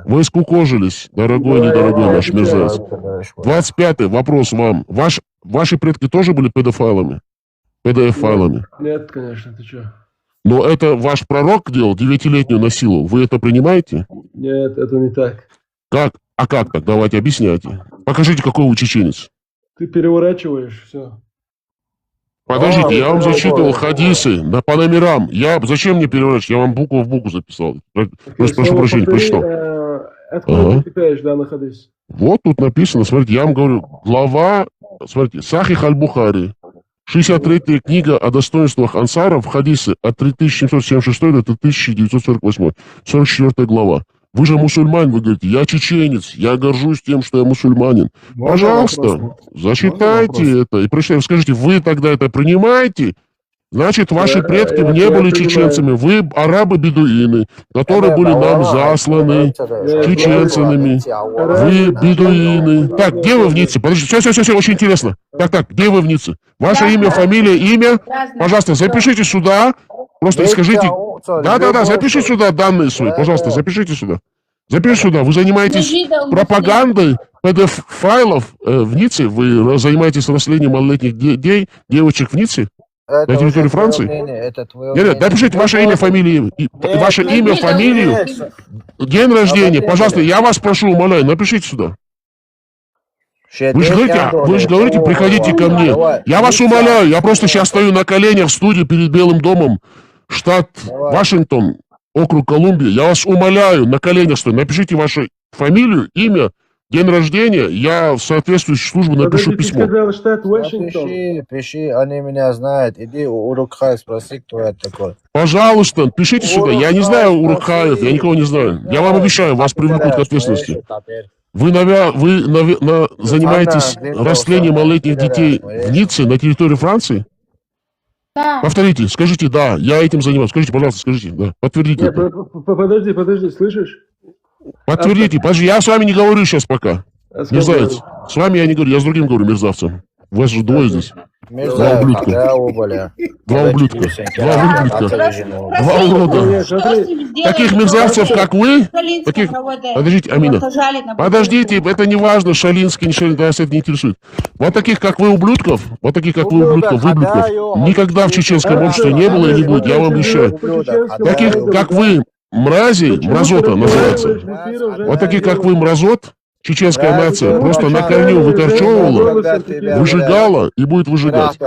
Вы скукожились, дорогой, недорогой наш мерзавец. 25-й вопрос вам. Ваши предки тоже были педофилами? Педофилами? Нет, конечно, ты что? Но это ваш пророк делал, 9-летнюю насиловал. Вы это принимаете? Нет, это не так. Как? А как так? Давайте объясняйте. Покажите, какой вы чеченец. Ты переворачиваешь все. Подождите, я вам зачитывал хадисы по номерам. Зачем мне переворачивать? Я вам букву в букву записал. Прошу прощения, прочитал. Откуда ты читаешь данный хадис? Вот тут написано, смотрите, я вам говорю, глава, смотрите, Сахих аль-Бухари. 63-я книга о достоинствах ансаров, хадисы от 3776 до 1948, 44 глава. Вы же мусульманин, вы говорите: я чеченец, я горжусь тем, что я мусульманин. Пожалуйста, зачитайте это и прочитайте. Скажите, вы тогда это принимаете? Значит, ваши предки не были чеченцами, вы арабы-бедуины, которые были нам засланы чеченцами. Вы бедуины. Так, где вы в Ницце? Подождите, все, очень интересно. Так, где вы в Ницце? Ваше имя, фамилия, имя? Пожалуйста, запишите сюда. Просто скажите... Да, запишите сюда данные свои. Пожалуйста, запишите сюда. Запишите сюда. Вы занимаетесь пропагандой педофилов в Ницце? Вы занимаетесь растлением малолетних девочек в Ницце? На территории Франции? Нет, напишите ваше имя, фамилию, ваше имя, фамилию, день рождения. Пожалуйста, я вас прошу, умоляю, напишите сюда. Вы же говорите, приходите ко мне. Я вас умоляю, я просто сейчас стою на коленях в студии перед Белым домом, штат Вашингтон, округ Колумбия. Я вас умоляю, на коленях стою. Напишите вашу фамилию, имя, день рождения, я в соответствующую службу напишу письмо. Ты сказал, штат Вашингтон. Пиши, они меня знают.Иди у Урукхай спроси, кто это такой. Пожалуйста, пишите сюда. Я не знаю Урукхаев, я никого не знаю. Я вам обещаю, вас привлекут к ответственности. Вы занимаетесь растлением малолетних детей в Ницце на территории Франции? Да. Повторите, скажите: да, я этим занимаюсь. Скажите, пожалуйста, скажите, да, подтвердите это. Подожди, слышишь? Подтвердите, подожди, я с вами не говорю сейчас пока. Мерзавец. С вами я не говорю, я с другим говорю, мерзавцем. Вас же двое здесь. Два ублюдка. Два урода. Таких мерзавцев, как вы, таких... Подождите, Амина. Подождите, это не важно, Шалинский, не Шалинский, нас это не интересует. Вот таких, как вы, ублюдков, выблюдков, никогда в чеченском обществе не было и не будет, я вам обещаю. Таких, как вы, мразей, Почему мразота ты называется. разговариваешь в эфире Вот такие, как вы, женским мразот, чеченская Разве нация, ты просто на Башар, корню выкорчевывала, голосом таким выжигала и будет выжигать.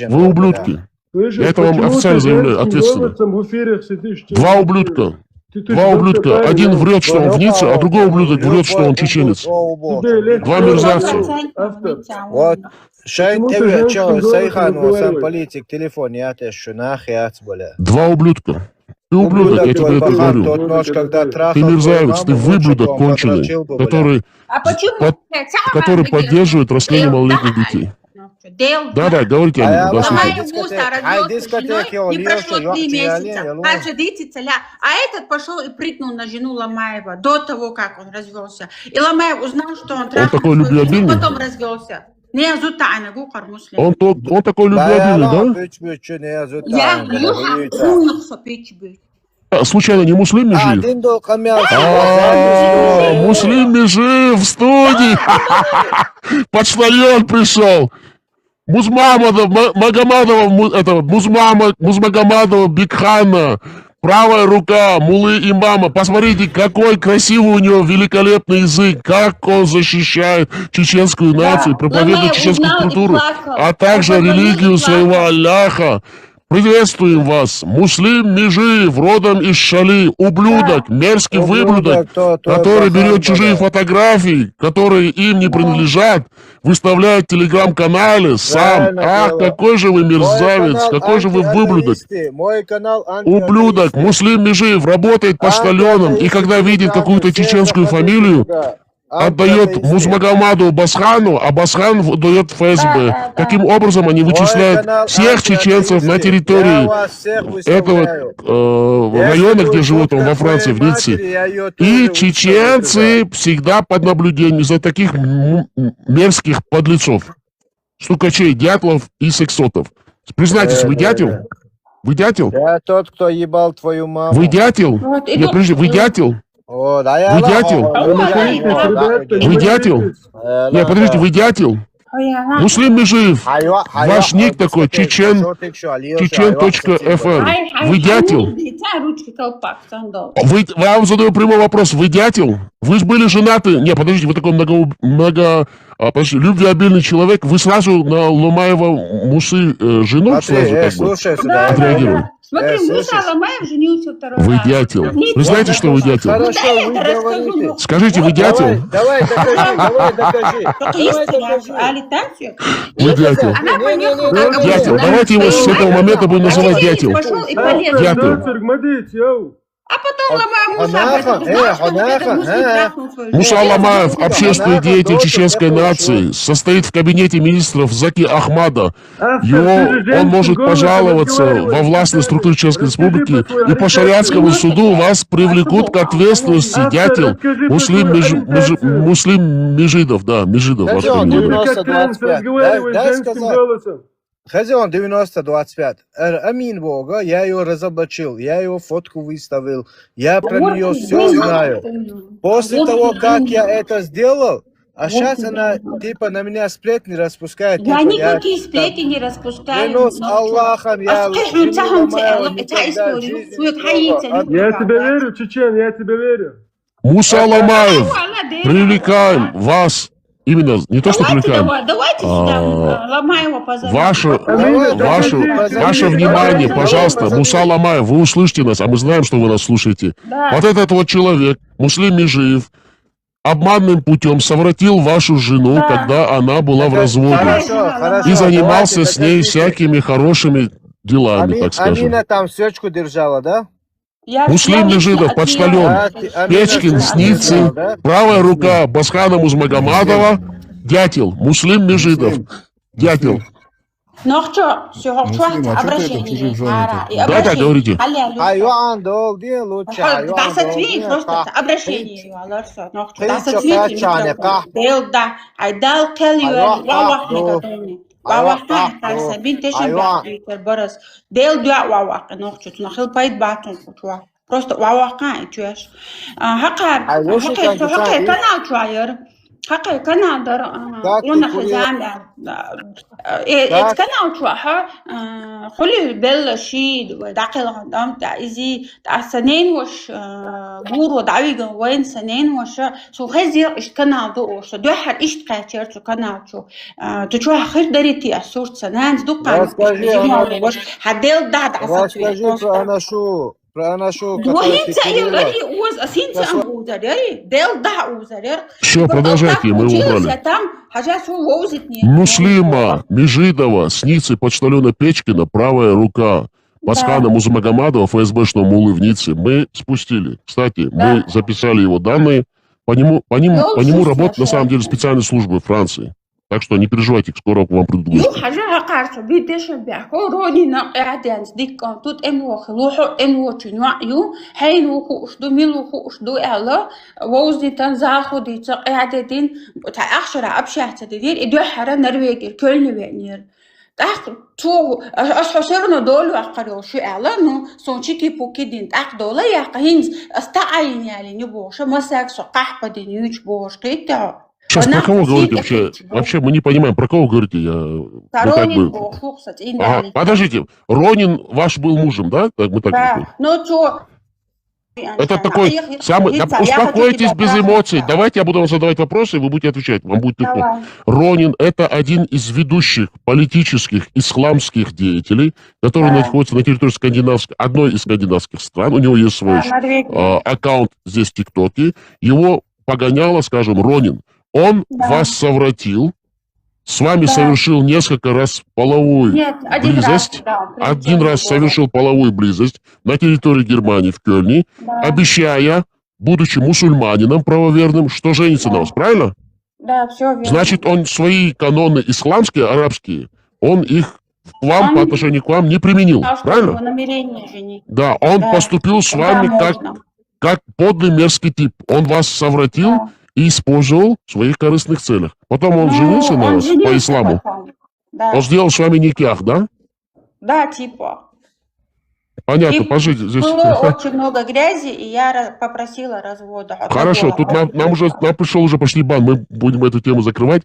Вы ублюдки. Слышишь, Я это вам почему официально ты заявляю, женским ответственно. голосом в эфирах сидишь? Два ублюдка. Ты Два же ублюдка. парень, Один да? врет, что он в Ницце, а другой ублюдок врет, что он чеченец. Тебе легче Два мерзавца. автор. Вот Шайн Почему ты тебе женским что, голосом Сайхан, сам разговариваешь? политик, телефон, я тебе что, нахуй, бля. Два ублюдка. Ты ублюдок, я тебе твой это пахан, говорю. тот нож, когда трахал Ты твою мерзавец, маму, ты лучше выблюдок бы он конченый, подрочил бы, бля. который, А почему, блядь, самое который главное, поддерживает растление малолетних детей. Да-да, говорите, А Амина, я да, вам слушаю. дискотеки, он не прошло ел, 3 ел, месяца. ел, ел. А этот пошел и прыгнул на жену Ломаева до того, как он развелся. И Ломаев узнал, что он трахнул такой свою жену, любвеобильный? потом развелся. Не зутайна, гукар муслим. Он такой любвеобильный, да? Я юха печь быть. А, случайно не Муслим Межиев? Муслим Межиев в студии! Почтальон пришел! Музмагомадова Бикхана, правая рука Мулы имама. Посмотрите, какой красивый у него великолепный язык, как он защищает чеченскую нацию, проповедует чеченскую культуру, а также религию своего Аллаха. Приветствуем вас, Муслим Межиев, родом из Шали, ублюдок, мерзкий выблюдок, который берет чужие фотографии, которые им не принадлежат, выставляет в телеграм-канале сам. Ах, какой же вы мерзавец, какой же вы выблюдок. Ублюдок, Муслим Межиев работает почтальоном, и когда видит какую-то чеченскую фамилию, отдает Музмагомаду Басхану, а Басхан дает ФСБ. Таким образом они вычисляют всех чеченцев на территории этого района, где живут он во Франции, в Ницце. И чеченцы всегда под наблюдением за таких мерзких подлецов, стукачей, дятлов и сексотов. Признайтесь, вы дятел? Вы дятел? Я тот, кто ебал твою маму. Вы дятел? Нет, подожди, вы дятел? О, да я Вы дятел? Вы дятел? Нет, подождите, вы дятел? Муслим Межиев, ваш ник такой, чечен.фр. Вы дятел? Я вам задаю прямой вопрос, вы дятел? Вы же были женаты? Не, подождите, вы такой любвеобильный человек, вы сразу на Ломаева Мусы жену сразу как бы отреагировали? Смотри, Муса Ломаев женился второй раз. Вы дятел. Вы знаете, что вы дятел? Скажите, вы дятел? Давай докажи. Вы дятел. Дятел. Давайте его с этого момента будем называть дятел. Дятел. А потом Ломаев Муса Ломаев, общественный деятель чеченской нации, состоит в кабинете министров Заки Ахмада. Он может пожаловаться во властные структуры Чеченской Республики, и по шариатскому суду вас привлекут к ответственности, дятел. Муслим Межидов, да, Межидов. Хозяин 90-25. Амин Бога, я ее разоблачил, я его фотку выставил, я про нее все знаю. После того, как я это сделал, а сейчас она типа на меня сплетни распускает. Я никакие сплетни не распускаю. Клянусь Аллахом, я тебе верю, чечен, я тебе верю. Муса Ломаев, привлекаем вас. Именно, не то, что привлекаем. Давайте сюда Ломаева позовем. Ваше внимание, пожалуйста, Муса Ломаев, вы услышите нас, а мы знаем, что вы нас слушаете. Да. Вот этот вот человек, Муслим Межиев, обманным путем совратил вашу жену, когда она была в разводе. И занимался с ней всякими хорошими делами, так скажем. Амина там свечку держала, да? Муслим Межидов, почтальон, Печкин, Ниццы, правая рука Басхана Музмагомадова, дятел, Муслим Межидов, дятел. Ну что, все, обращение. Да, говорите. Айван долги лучше. Обращение. Айдал Вавахтан Сабин Тешин Барас. Дел дуа вавах, нохчут, нахил пайт батон кутва. Просто вавахкан, чуешь. Хака канал чуайер. حقا كندا Так, قلنا Курия, خزانة так, كندا شوها خلي بل شيء وداخل عندهم تعزي سنين وش بور ودعوي وين سنين وش شو خزير إيش كندا وش دوحر إيش تقاتير شو كندا شو تشوها خير دريتي أسورت سنان دوقان расскажи, وش حديل دعد расскажи про Анашу, которая دوهين سأير Петерила. غري وز أسين سأمبوزري ديل دع وزري Все, продолжайте, мы убрали. там حاجات هو وزتني Муслима, Межидова, Сницы, почтальона Печкина, правая рука. Пасхана Музмагомадова, ФСБшного Мулы в Ницце. Мы спустили. Кстати, мы записали его данные. По нему работает на самом деле специальные службы Франции. Так что не переживайте, скоро к вам придут يو гости. حاجة قارسة بيدش بيحكوا روني نقعدين ديك توت إنو خلوحو إنو تنوع يو هين وخو أشدو ميلو خو أشدو إعلا ووزي تنزاخو دي تقعدين تأخشر أبشع تدير إدو حرا نرويجر كل نوينير تأخ تو أشحسرنا دول وأقرأ شو إعلا نو سونشيكي بوكيدين تأخ دولا يقهين استعين يعني نبوش مساك سقاح بدين يوج بوش قيتها Сейчас про кого говорите вообще? Вообще мы не понимаем, про кого говорите. Ага, подождите, Ронин ваш был мужем, да? Так, мы так да, ну что... Это такой самый... Да, успокойтесь без эмоций. Давайте я буду вам задавать вопросы, и вы будете отвечать. Вам будет легко. Ронин — это один из ведущих политических исламских деятелей, который находится на территории одной из скандинавских стран. У него есть свой аккаунт здесь в ТикТоке. Его погоняло, скажем, Ронин. Он вас совратил, с вами совершил несколько раз половую близость. Один раз совершил половую близость на территории Германии, в Кёльне, обещая, будучи мусульманином правоверным, что женится на вас, правильно? Да, все верно. Значит, он свои каноны исламские, арабские, он их к вам, по отношению к вам не применил, правильно? Намерение женить. Да, он поступил с вами как подлый мерзкий тип. Он вас совратил и использовал в своих корыстных целях. Потом он женился на вас по исламу. Да. Он сделал с вами никях, да? Да, типа. Понятно, пожите здесь. Было очень много грязи, и я попросила развода. Хорошо, тут нам пришел уже почти бан, мы будем эту тему закрывать.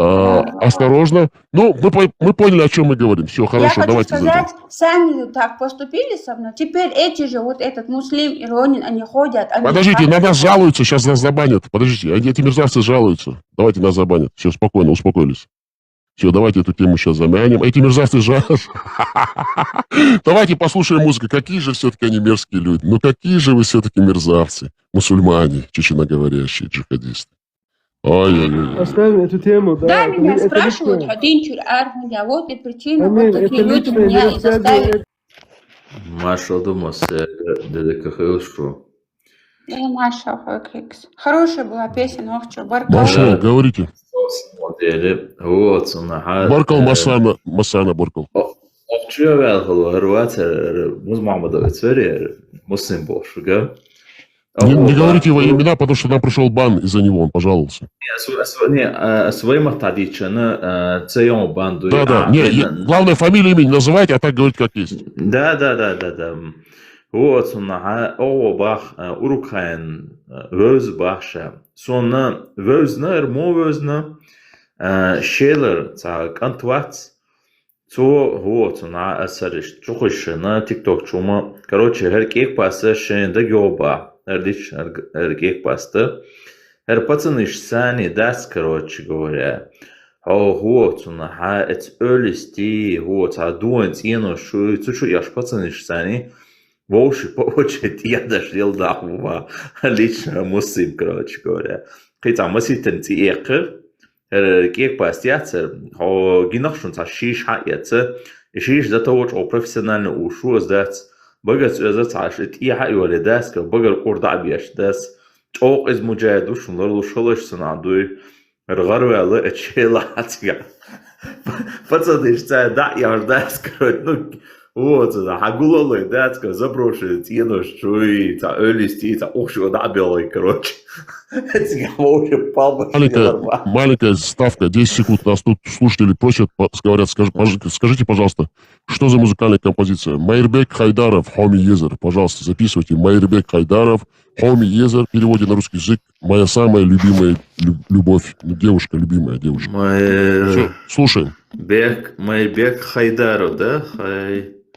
Осторожно. Ну, мы поняли, о чем мы говорим. Все, хорошо, давайте. Я хочу сказать, сами так поступили со мной. Теперь эти же, вот этот Муслим и Ронин, они ходят. Подождите, на нас жалуются, сейчас нас забанят. Подождите, эти мерзавцы жалуются. Давайте нас забанят. Все, спокойно, успокоились. Все, давайте эту тему сейчас замянем. Эти мерзавцы жалуются. Давайте послушаем музыку. Какие же все-таки они мерзкие люди. Ну, какие же вы все-таки мерзавцы. Мусульмане, чеченоговорящие, джихадисты. Ой-ой-ой. Оставим эту тему, да. Да, меня спрашивают, один чур'архун, я вот и причина, вот такие люди меня и заставили. Маша думас, дедека хорошо. Маша Хокрикс. Хорошая была песня, Охчо, Баркал. Маша, говорите. Баркал Масана Баркал. Охчо вялхал, Хорватия, Музмамадовец, Муслим Бошуга. Не говорите его имена, потому что нам пришел бан из-за него, он пожаловался. Да. Главное, фамилию, имя не называйте, а так говорить, как есть. Да. Вот, Овбах, Урукхайн, Вözбахша. Сонна Вözна, Вözна, Шелер, Антвац. Вот, Асариш, Чухиш, на ТикТок, Чума. Короче, Херкех паса Шенда Геоба. Эргех паста. Пацаныш сани даст, короче говоря. Вот, это ölисти, вот, дуэн тьено, что я пацаныш сани. Волши по очереди я дошел до Ахува. Лично муслим, короче говоря. Хотя муслим ти экр. Эргех пастяцер. Гинахшун та шиш хаяцер. Шиш за того, что профессионально ушу сдать. بقت إذا عشت إيه حقي ولا داسك بقى القرد عبيش داس أوق إز مجاهد وش نلو شلش صنعدوي الغرو على الشيء حتى فتصدق تاع داعي على داسك نك هو تاع حقول الله داسك زبروش تينو شوي تاع أوليستي تاع أوش ودعبي الله كروش Маленькая ставка, 10 секунд. Нас тут слушатели просят, говорят, скажите, пожалуйста, что за музыкальная композиция? Майрбек Хайдаров, Хоми Езер. Пожалуйста, записывайте. Майрбек Хайдаров, Хоми Езер. В переводе на русский язык. Моя самая любимая любовь. Девушка, любимая девушка. Все, слушаем. Майрбек Хайдаров, да?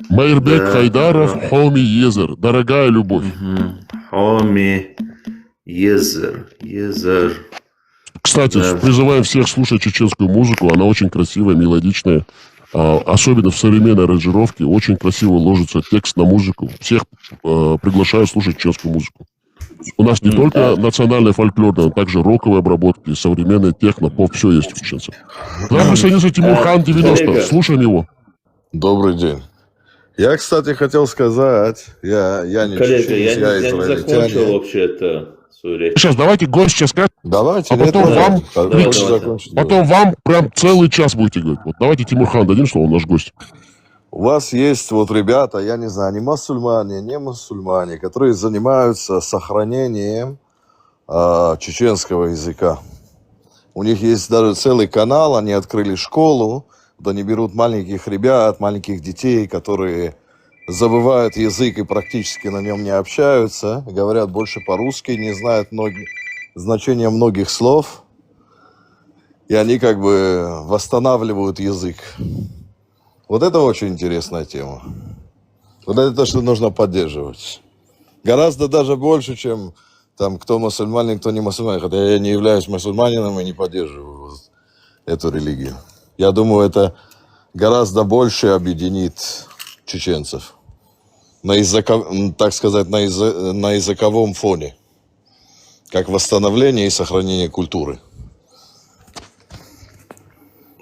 Майрбек Хайдаров, Хоми Езер. Дорогая любовь. Хоми Езер. Кстати, призываем всех слушать чеченскую музыку. Она очень красивая, мелодичная. Особенно в современной аранжировке. Очень красиво ложится текст на музыку. Всех приглашаю слушать чеченскую музыку. У нас не только национальная фольклорная, но также роковые обработки, современная техно, поп. Все есть у чеченцев. К нам присоединился Тимурхан 90. Слушаем его. Добрый день. Я, кстати, хотел сказать, я не коллега, чеченец, я не закончил израильтянин. вообще-то свою речь. Сейчас давайте гость сейчас скажет, Давайте, а потом вам, закончить. потом вам прям целый час будете говорить. Вот давайте Тимурхан дадим слово, он наш гость. У вас есть вот ребята, я не знаю, они мусульмане, не мусульмане, которые занимаются сохранением чеченского языка. У них есть даже целый канал, они открыли школу, вот они берут маленьких ребят, маленьких детей, которые забывают язык и практически на нем не общаются, говорят больше по-русски, не знают значения многих слов, и они как бы восстанавливают язык. Вот это очень интересная тема. Вот это то, что нужно поддерживать. Гораздо даже больше, чем там кто мусульманин, кто не мусульманин. Хотя я не являюсь мусульманином и не поддерживаю вот эту религию. Я думаю, это гораздо больше объединит чеченцев. Так сказать, на языковом фоне. Как восстановление и сохранение культуры.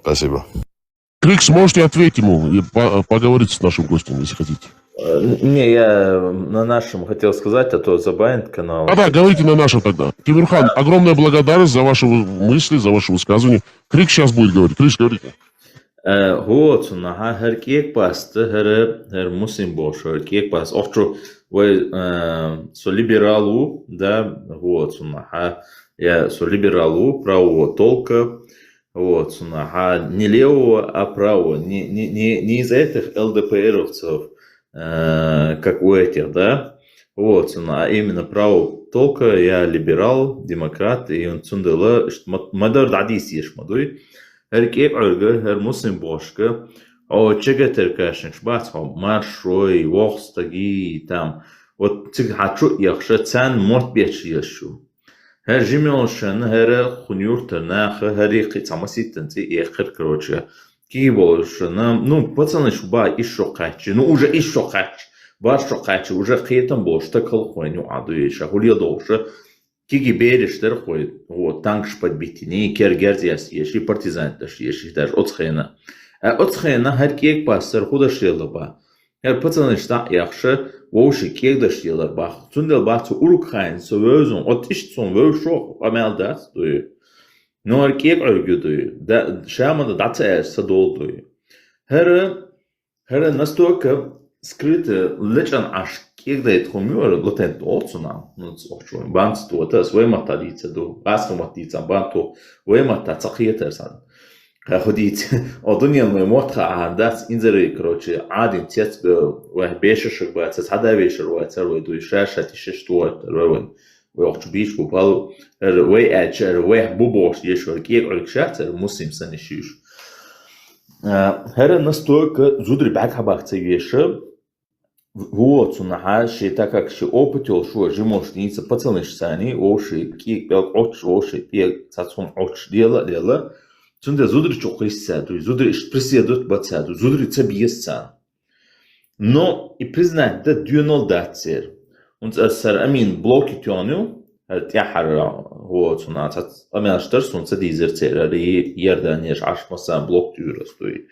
Спасибо. Крикс, можете ответить ему и поговорить с нашим гостем, если хотите. Не, я на нашем хотел сказать, а то забанит канал. Да, говорите на нашем тогда. Тимурхан, огромная благодарность за ваши мысли, за ваши высказывания. Крикс сейчас будет говорить. Крикс, говорите. Вот, на херкек пасты, хер мусим бош, херкек паст. Овчу, вы со либералу, да, вот, я со либералу, правого толка. Вот, не левого, а правого. Не из этих ЛДПРовцев, как у этих, да. Вот, а именно правого толка. Я либерал, демократ, и он цундала, мадар дадис ешмадуй. Эркек орга, хер мусим бошка. О, чегатер кашник, шбатхом, маршой, вохстаги, там. Вот, циг хачу яхша, цан морт бечи яшу. هر جيميونشن هر خنيور تناخ هريقي تماسيت تنتي آخر كروچه كي болшна ну пацаны шуба ишокачи ну уже ишокач башокачи уже қиетен болшта кылқойну адуеша хулия долша киги бериштер қой вот танкш подбитини кергерзияс еши партизанташ еши даже оцхена хер кек пастер худашелба her pățănă șta yaxşı voşi kegdaşylar bax tündel baxçı urukhayn sövözün otiştson vöşo ameldat duy nor keg örgüdü da şamada datsa sadoldu her nastoka скрыто лечан аж кегдает хумёр латент отсуна ну цохчу банцто та свематалица до асхматица банто вемата цахиетерсан ходить одуния мой мотха андас инзери короче один тец был бешешек бац хада бешер бац ройду шаша тишштуат ройн وقت بیش بپال روی اچر روی بوبوش یه شو کی اکشات مسلم سنشیش هر نستوک زودری بک هباخت یشه вот на ши так как ши опытил шо жимошница пацаныш сани оши ки бел оч оши пе цацун оч дела Цунда зудри чокрисаду, зудри преследует бацаду, зудри цабиессан. Но и признать, да дюнолдатсер. Он сар амин блоки тёню, тяхар вот у нас амин штерс он цадизерцер, ри ярданеш ашмаса блок тюрастуй.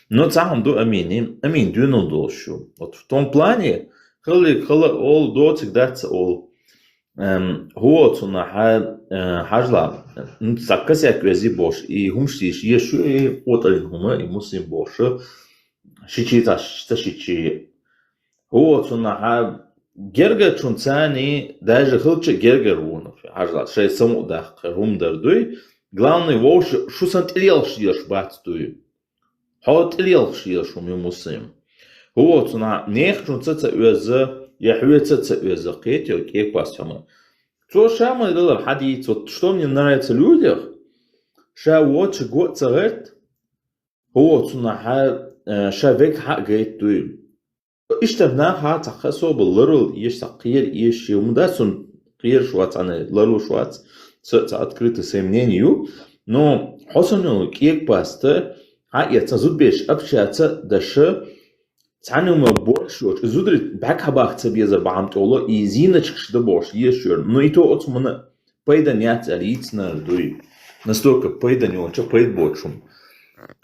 Но цахам до амин дюнолдолшу. Вот в том плане, хала ол доцик датса ол. هو صنع حاجلا نتسكس يكوزي بوش إي هم شيش يشو إي قطرين هما إي مسلم بوش شيشي تشيشي هو صنع جرجر شون ثاني دايج خلتش جرجر ونر Ажла, шей саму дах, румдар дуй. Главный волш, шу сантрел шьешь бат дуй. Хот трел шьешь мусим. Вот на нехчун цаца уяза, я хуя цаца уяза, кетё, кек пасхама. Что шама дала хадис, вот что мне нравится в людях, ша вот год цагет, вот на ша век ха гейт дуй. اشتبنا ها تخصو باللرل يش تقير يش يومدا سن قير شوات أنا لرل شوات открытое сомнению, но حسنو كيك باستا ها يتزود بيش أبشاتا دشة تعنو ما بورشوش زودرت باك هباخ تبيزر بعم تقوله يزينش كشده بورش يشور но и то отмана пайда нет алитна дуй настолько пайда не он что пайд бочум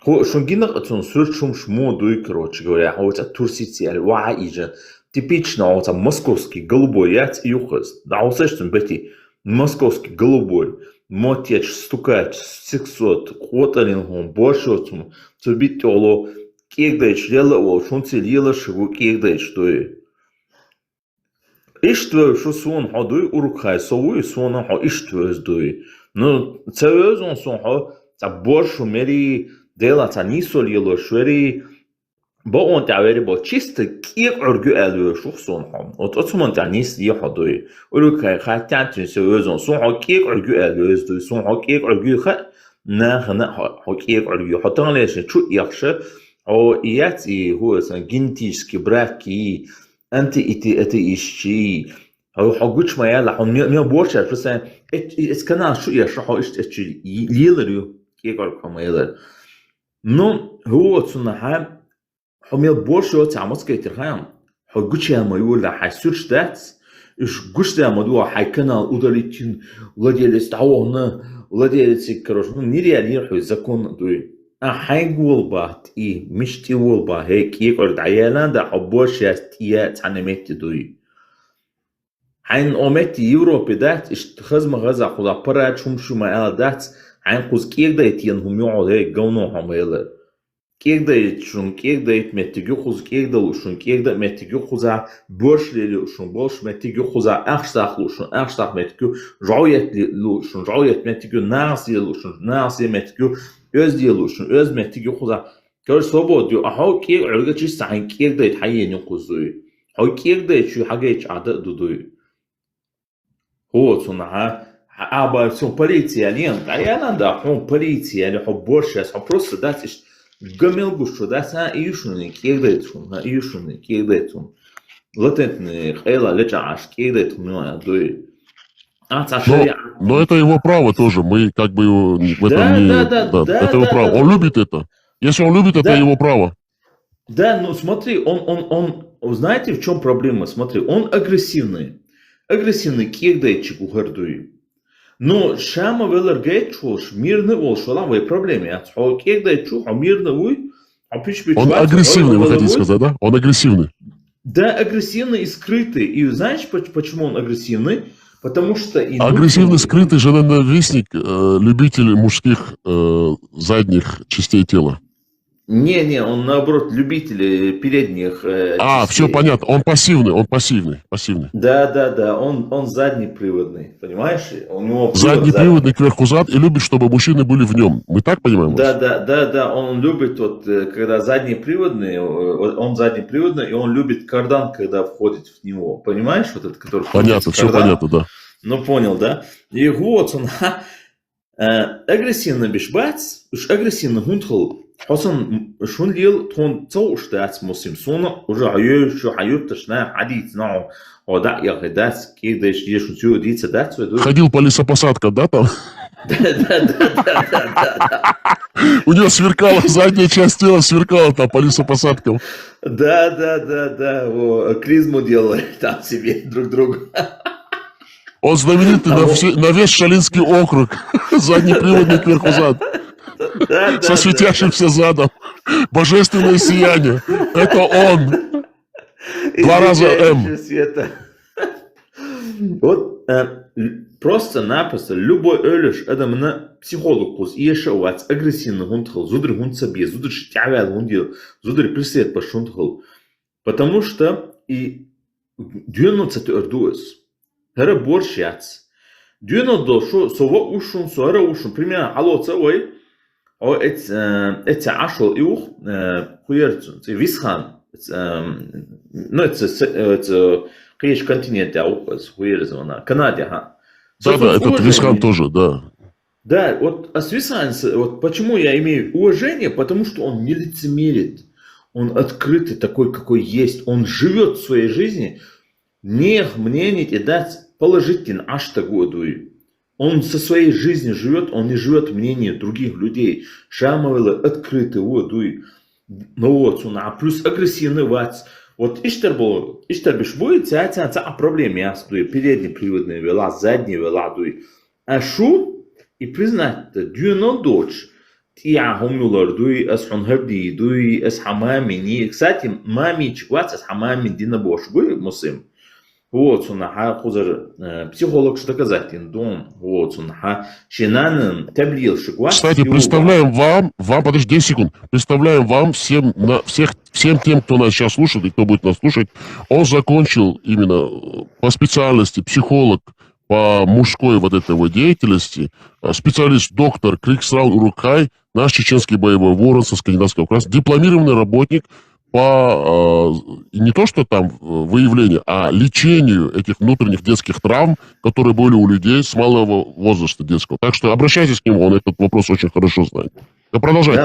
Шунгинах отцом срочум шмо дуй, короче говоря, а вот турсити альва иже типично вот московский голубой яц юхас, да вот что бети московский голубой мотеч стукач 600 квоталингом больше отцом цубит толо кегдайч лело шунци лила шигу кегдайч дуй. Иштве шо сон ходуй урукхай совуй сона хо иштве дуй. Ну цевезон сон хо за больше мери Дела та нисол ело швери با اون تعبیری با چیست کی ارگو الو شخصون هم اتومان تنیس یه حدوی اولو که خاطر تنسه وزن سون ها کی ارگو الو ازدوی سون ها کی ارگو خ نه نه ها کی ارگو حتی نلیشه چو یخشه او ایتی هو سن گنتیش کی براکی انتی ایشی او حقوش ما يلا هم ميا بورشة مثلا إس كنا شو يشرحوا إيش يلريو كيقول كم يلر نو هو تصنع هم ميا بورشة تعمس كتير خيام حقوش يا ما يقول لا حيسورش دات إيش قش ده مدوا حيكنا ودريتين ولدي الاستعوانة ولدي السكروش نيري نير حيزكون دوي حيقول بات إيه مش تقول با هيك يقول دعيالان ده حبوش يستيات عنمت دوي حين أمتي يوروبي دات اشتخذ مغازا خدا برا شو ما إلا دات حين قوز كيك دايت ينهم يقعد هيك قونو هم إلا كيك دايت شون كيك دايت متجو خوز كيك دلو شون كيك دايت متجو خوزا بوش ليلو شون بوش متجو خوزا أخشتاخ لو شون أخشتاخ متجو رعويت لو شون رعويت متجو ناس لو شون ناس متجو öz diyor şun öz metti yoxuza gör sobo diyor aha ki örgü çiz sahin ki de hayye ne kuzuy ha ki de şu hage adı duduy ho sonra aber son policja lien ayana da hon policja le hoborsha ha просто das ist gomel gusho das ha iyushun ki de şun ha iyushun ki de şun latentne khayla lecha ash ki de şun duy Но это его право тоже, мы как бы в этом не... это его право. Он любит это. Если он любит, это его право. Да, ну смотри, он, знаете, в чем проблема? Смотри, он агрессивный. Агрессивный кегдайчик у гордуи. Но шама велер гейчуш, мирный волшола, вы проблемы. А кегдайчух, а мирный уй, а пич-пич... Он агрессивный, вы хотите сказать, да? Он агрессивный. Да, агрессивный и скрытый. И знаешь, почему он агрессивный? Потому что... Агрессивный, скрытый женоненавистник, любитель мужских задних частей тела. Не, он наоборот любитель передних частей. Все понятно, он пассивный. Да, он заднеприводный, понимаешь? У него заднеприводный кверху зад и любит, чтобы мужчины были в нем. Мы так понимаем? Да, он любит, вот, когда заднеприводный, и он любит кардан, когда входит в него. Понимаешь, вот этот, который... Понятно, все понятно, да. Ну, понял, да? И вот он агрессивно бешбац, уж агрессивно гунтхал, حسن شون ليل تون توش دات مسلم سونا وجا عيوش حيوتشنا حديث نوع ودع يغدات كي داش يشون سيو ديت دات ходил по лесопосадкам, да, там? У него сверкала задняя часть тела, сверкала там по лесопосадкам. Да, клизму делали там себе друг другу. Он знаменитый на весь Шалинский округ, заднеприводный кверху зад. Со светящимся задом. Божественное сияние. Это он. 2 раза М. Вот просто-напросто любой ölüş adamına psiholog kuz yaşavat агрессивный гунтхал, зудр гунт себе, зудр шитявят гундил, зудр присед пашунтхал. Потому что и 12 ордуэс. Хара борщац. Дюно дошу, сова ушун, суара ушун. Примерно, алло, цавой. О, это ашол иух, хуерцун, это висхан. Ну, это конечно, континент, хуерцун, Канаде, ха. Да, этот Висхан тоже, да. Да, вот Свисхан, вот почему я имею уважение, потому что он не лицемерит. Он открытый такой, какой есть. Он живет в своей жизни, не мнение и дать положительно аж такую. Он со своей жизнью живет, он не живет мнением других людей. Шамовела открытый водой. Ну вот, а плюс агрессивный вац. Вот иштер биш будет, а проблема ясную. Передний приводный вела, задний вела дуй. А шу и признать, дюно дочь. Тия хомнулар дуй, ас хонхарди дуй, ас хамамини. Кстати, мами чиквац, ас хамамин дина бош. Гуй мусим. Вот, сунаха, хузар, психолог что доказать, индон, вот, сунаха, шинанын, таблил, шиквац. Кстати, представляем вам, подожди 10 секунд, представляем вам всем тем, кто нас сейчас слушает и кто будет нас слушать, он закончил именно по специальности психолог по мужской вот этой вот деятельности, специалист доктор Криксрал Урукхай, наш чеченский боевой ворон со Скандинавского края, дипломированный работник по не то что там выявлению, а лечению этих внутренних детских травм, которые были у людей с малого возраста детского. Так что обращайтесь к нему, он этот вопрос очень хорошо знает. Да, продолжайте.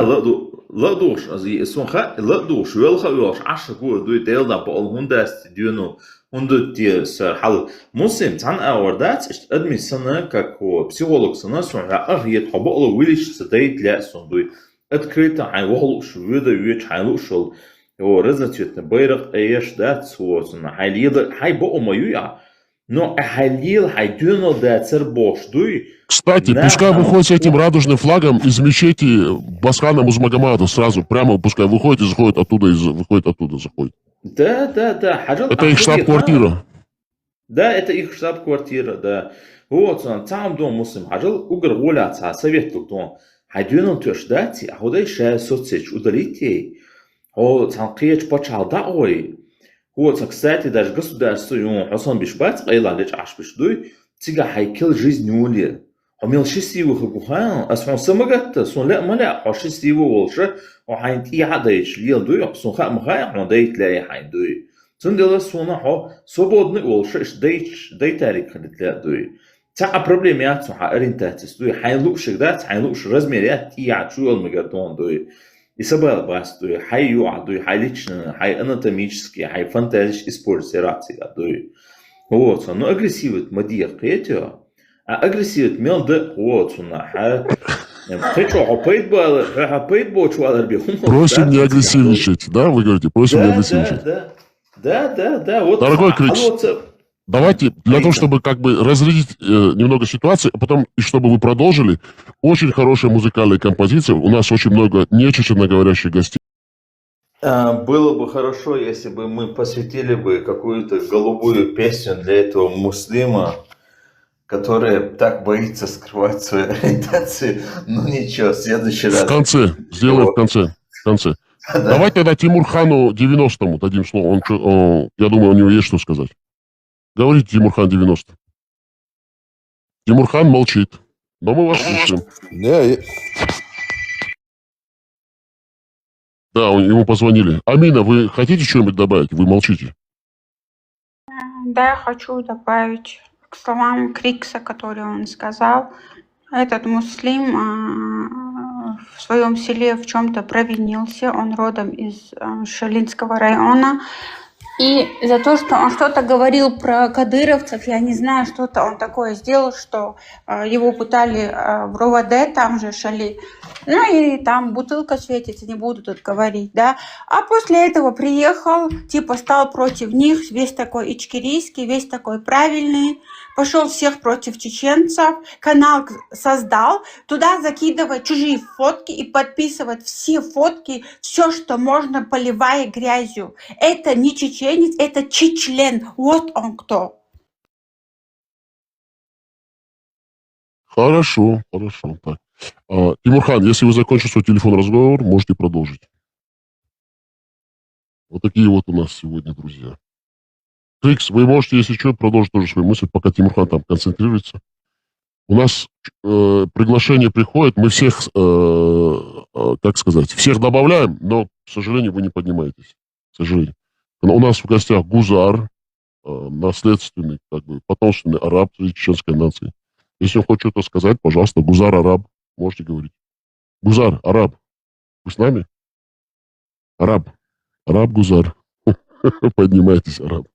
Мусим, тан авардат, адми сана, как психолог сана, ахьет, хабало вылечиться, дает для сундуй. Открыто, ай вахлуш, выдавить, ай лушал. Его разноцветный байрак, эш, да, цвозна, хайлил, хай бо моюя, но хайлил, хайдюнал, да, цербош, дуй. Кстати, пускай выходит с этим радужным флагом из мечети Басхана Музмагомада сразу, прямо пускай выходит и заходит оттуда, заходит. Да. Это их штаб-квартира. Да, это их штаб-квартира, да. Вот, там дом мусим, хажал, угр воляца, советлик дом. Хайдюнал тёш дати, а худай ша соцсеть удалите. Вот, санкиеч почал да ой. Вот, кстати, даже государство ему Хусан бишбац, айладыч аш бишдуй, тига хайкел жизнь ули. Амил счастливых и бухайл, а сон самогатта, сон ля маля, а счастливый волша, а хайн тия дайч лил дуй, сон ха мхай, а дайт ля хайн дуй. Сон дела сона ха, свободный волша, дай тарик хадит ля дуй. Та проблема сон ха ориентация дуй, хайн лукшик дат, хайн лукш размерят, тия чуел мегатон дуй. И собрал бастуй, хай юадуй, хай лично, хай анатомический, хай фантазич используется адуй. Вот, но агрессивит мадир кретио, а агрессивит мелда вот на ха. Просим не агрессивничать, да, вы говорите, просим не агрессивничать. Да, вот. Дорогой Крикс, давайте, для того, чтобы как бы разрядить немного ситуацию, а потом, и чтобы вы продолжили, очень хорошая музыкальная композиция. У нас очень много не чеченоговорящих гостей. Было бы хорошо, если бы мы посвятили бы какую-то голубую песню для этого муслима, который так боится скрывать свою ориентацию. Ну ничего, в следующий раз. В конце, сделаем в конце. Да. Давайте тогда Тимурхану 90-му дадим слово. Я думаю, у него есть что сказать. Говорите, Тимурхан 90. Тимурхан молчит. Но мы вас слушаем. Да, ему позвонили. Амина, вы хотите что-нибудь добавить? Вы молчите. Да, я хочу добавить к словам Крикса, которые он сказал. Этот муслим в своем селе в чем-то провинился. Он родом из Шалинского района. И за то, что он что-то говорил про кадыровцев, я не знаю, что-то он такое сделал, что его пытали в РОВД, там же Шали. Ну и там бутылка светится, не буду тут говорить, да. А после этого приехал, типа стал против них, весь такой ичкерийский, весь такой правильный. Пошел всех против чеченцев, канал создал, туда закидывать чужие фотки и подписывать все фотки, все, что можно, поливая грязью. Это не чеченец, это чечлен. Вот он кто. Хорошо. Так. Тимурхан, если вы закончите свой телефонный разговор, можете продолжить. Вот такие вот у нас сегодня друзья. Крикс, вы можете, если что, продолжить тоже свою мысль, пока Тимурхан там концентрируется. У нас приглашение приходит, мы всех, как сказать, всех добавляем, но, к сожалению, вы не поднимаетесь. К сожалению. У нас в гостях Гузар, наследственный, как бы, потомственный араб чеченской нации. Если он хочет что-то сказать, пожалуйста, Гузар араб, можете говорить. Гузар, араб, вы с нами? Араб, араб Гузар. Поднимайтесь, араб.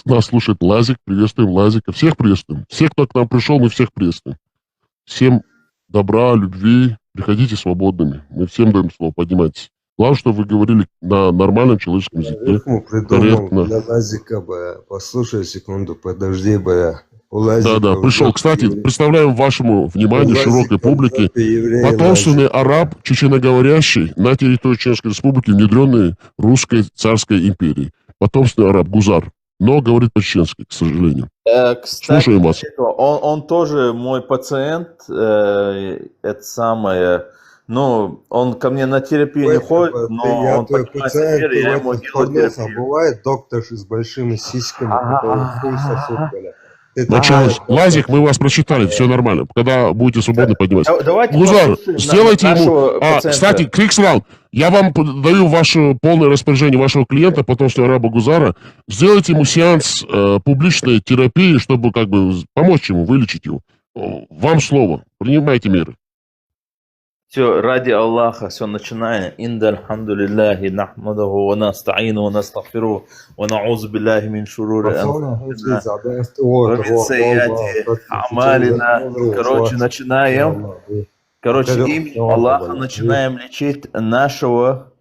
Нас слушает Лазик, приветствуем Лазика. Всех приветствуем. Всех, кто к нам пришел, мы всех приветствуем. Всем добра, любви. Приходите свободными. Мы всем даем слово, поднимайтесь. Главное, чтобы вы говорили на нормальном человеческом языке. Придумал для Лазика, бля. Послушай секунду, подожди, бля. Да, пришел. Кстати, представляем вашему вниманию, широкой публике, потомственный араб, чеченоговорящий, на территории Чеченской Республики, внедренный русской царской империей. Потомственный араб Гузар, но говорит по-чеченски, к сожалению. Кстати, Слушаем вас. он тоже мой пациент, это самое, ну, он ко мне на терапию не ходит, но я он твой понимает пациент, теперь, я ты ему вот делаю ходился, терапию. бывает доктор с большими сиськами, который хуй сосут, бля. Началось. Лазик, мы вас прочитали, все нормально. Когда будете свободны, поднимайтесь. Давайте Гузар, послушаем сделайте ему... нашего пациента. Кстати, Криксрал, я вам даю ваше полное распоряжение вашего клиента, потомственного араба Гузара. Сделайте ему сеанс публичной терапии, чтобы как бы помочь ему, вылечить его. Вам слово. Принимайте меры. Все, ради Аллаха, все, начинаем. Индаль хамдулиллахи, нахмадаху, ва настаину, ва настагфиру, ва наузу биллахи мин шурури анфусина, ва мин сайяти амалина. Короче, начинаем. Короче, именем Аллаха начинаем лечить нашего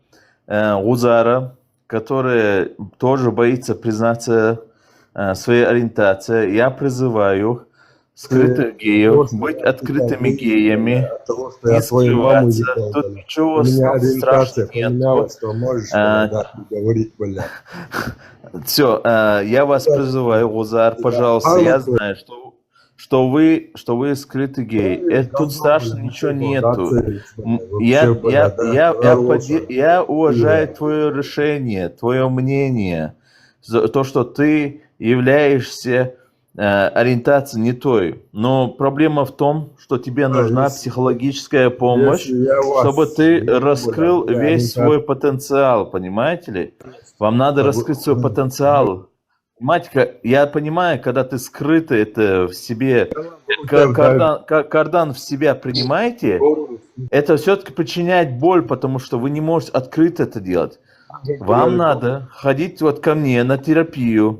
Гузара, который тоже боится признаться своей ориентации. Я призываю скрытых геев быть открытыми геями, не скрываться. Тут ничего страшного нет. Все, я вас призываю, Гузар, пожалуйста, я знаю, что вы скрытый гей. Тут страшно ничего нету. Я уважаю твое решение, твое мнение, то, что ты являешься ориентация не той. Но проблема в том, что тебе нужна психологическая помощь, чтобы ты раскрыл весь свой потенциал, понимаете ли? Вам надо раскрыть свой потенциал. Понимаете, я понимаю, когда ты скрытый это в себе, кардан в себя принимаете, это все-таки причиняет боль, потому что вы не можете открыто это делать. Вам надо ходить вот ко мне на терапию.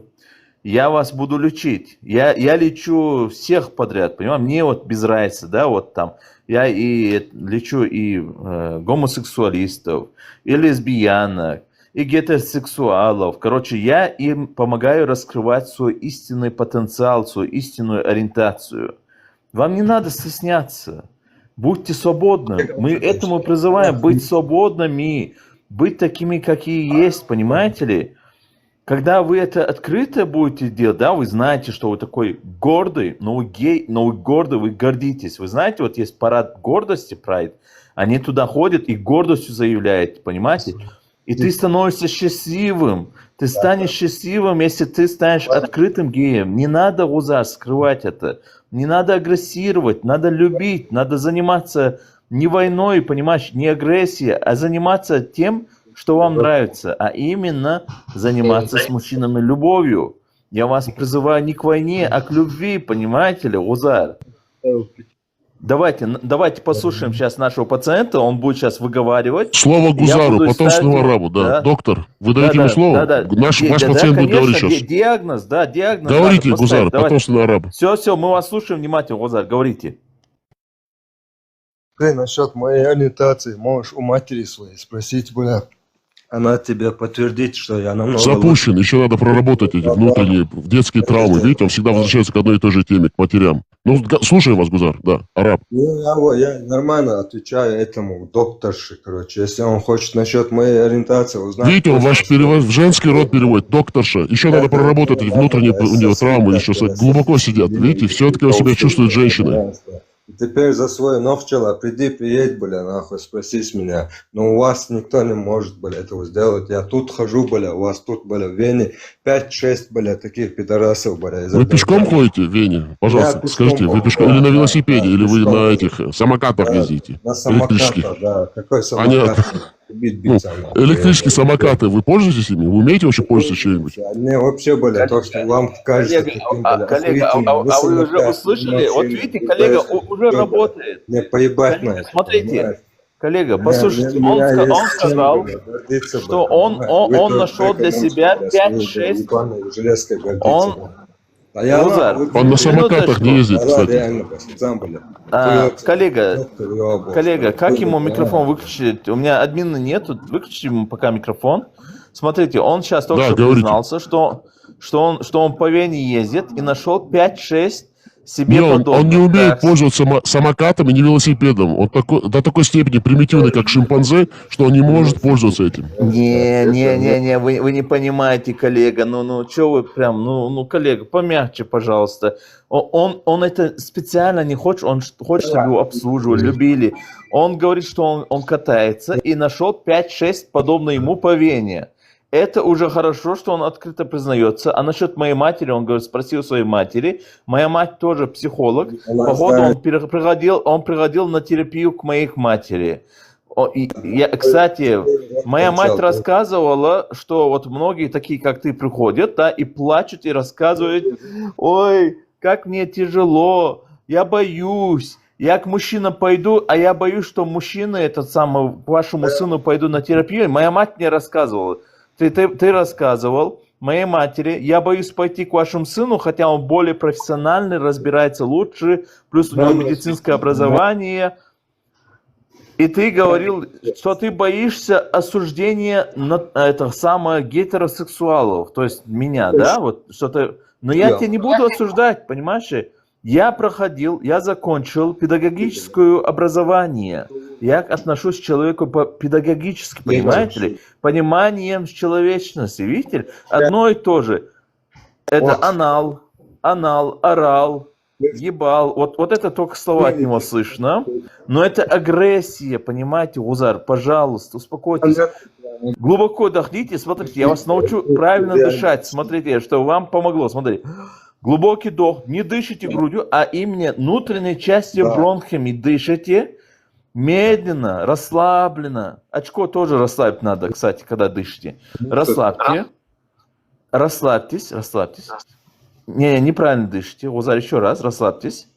Я вас буду лечить. Я лечу всех подряд, понимаете? Мне вот без разницы, да, вот там. Я и лечу и гомосексуалистов, и лесбиянок, и гетеросексуалов. Короче, я им помогаю раскрывать свой истинный потенциал, свою истинную ориентацию. Вам не надо стесняться. Будьте свободны. Мы этому призываем быть свободными, быть такими, какие есть, понимаете ли? Когда вы это открыто будете делать, да, вы знаете, что вы такой гордый, но вы гей, но вы гордый, вы гордитесь. Вы знаете, вот есть парад гордости, Pride, они туда ходят и гордостью заявляют, понимаете? И ты становишься счастливым. Ты станешь счастливым, если ты станешь открытым геем. Не надо, Гузар, скрывать это. Не надо агрессировать, надо любить, надо заниматься не войной, понимаешь, не агрессией, а заниматься тем, что вам нравится, а именно заниматься с мужчинами любовью. Я вас призываю не к войне, а к любви, понимаете ли, Гузар? Давайте послушаем сейчас нашего пациента, он будет сейчас выговаривать. Слово Гузару, потомственному арабу, да. Доктор, вы даете ему слово? Ваш пациент будет говорить сейчас. Диагноз. Говорите, Гузар, потомственный араб. Все, мы вас слушаем внимательно, Гузар, говорите. Ты насчет моей ориентации можешь у матери своей спросить, бля. Она тебе подтвердит, что я намного... Запущен, еще надо проработать эти внутренние детские травмы. Видите, он всегда возвращается к одной и той же теме, к матерям. Ну, слушаем вас, Гузар, да, араб. Ну, я нормально отвечаю этому докторше, короче. Если он хочет насчет моей ориентации узнать... Видите, он ваш перевод в женский род переводит, докторша. Еще надо проработать эти внутренние у него травмы, еще глубоко сидят. Видите, все-таки он себя чувствует женщиной. Теперь за свой новчела приедь, бля, нахуй, спроси с меня. Но у вас никто не может, бля, этого сделать. Я тут хожу, бля, у вас тут, бля, в Вене 5-6, бля, таких пидорасов, бля. Вы пешком ходите в Вене? Пожалуйста, Я скажите, пешком вы пешком хожу, или на да, велосипеде, да, или вы пешком на хожу. этих самокатах Да, ездите? на Электрических? самокатах, да. Какой Понятно. самокат? Бить Ну, биться, нахуй. электрические самокаты, вы пользуетесь ими? Вы умеете вообще пользоваться чем-нибудь? Не, вообще, бля, то, что вам кажется таким, бля, Коллега, охуительным. вы уже самокат, услышали? Вот машины, видите, вы коллега знаете, уже всё, работает. бля. Не поебать на Коллега, это, смотрите, понимаешь? коллега, У послушайте, меня он есть чем, сказал, бля, гордиться, что бля, он понимаешь? Вы нашел только для себя экономите, бля, свою, бля, 5-6, ебаной железкой гордиться, он, бля. А я Гузар, нахуй, Он на самокатах не минуточку. ездит, да, кстати. реально, пацан, бля. Коллега, коллега, как ему микрофон выключить? выключить? У меня админа нету, выключите ему пока микрофон. Смотрите, он сейчас только Да, что говорите. признался, что он по Вене ездит и нашел 5-6 себе Не, он подобных. не умеет Так, пользоваться самокатом и не велосипедом. Он до такой степени примитивный, как шимпанзе, что он не может пользоваться этим. Не, вы не понимаете, коллега, ну, что вы прям, ну, коллега, помягче, пожалуйста. Он это специально не хочет, он хочет, чтобы его обслуживали, любили. Он говорит, что он катается и нашел 5-6 подобно ему по Вене. Это уже хорошо, что он открыто признается. А насчет моей матери, он говорит, спросил своей матери. Моя мать тоже психолог. Походу, он приходил на терапию к моей матери. Кстати, моя мать рассказывала, что вот многие такие, как ты, приходят, да, и плачут, и рассказывают: ой, как мне тяжело, я боюсь. Я к мужчинам пойду, а я боюсь, что мужчины, к вашему сыну пойду на терапию. Моя мать мне рассказывала. Ты рассказывал моей матери, я боюсь пойти к вашему сыну, хотя он более профессиональный, разбирается лучше, плюс у него медицинское образование. И ты говорил, что ты боишься осуждения гетеросексуалов, то есть меня, да? Вот что-то. Но я тебя не буду осуждать, понимаешь? Я закончил педагогическое образование. Я отношусь к человеку педагогически, понимаете ли? Пониманием человечности, видите ли? Одно и то же. Это анал, орал, ебал. Вот это только слова от него слышно. Но это агрессия, понимаете, Гузар? Пожалуйста, успокойтесь. Глубоко вдохните, смотрите, я вас научу правильно дышать. Смотрите, что вам помогло. Смотрите. Глубокий вдох, не дышите грудью, а именно внутренней частью бронхами дышите. Медленно, расслабленно. Очко тоже расслабить надо, кстати, когда дышите. Расслабьте. Расслабьтесь. Не, неправильно дышите. Гузар, еще раз, расслабьтесь.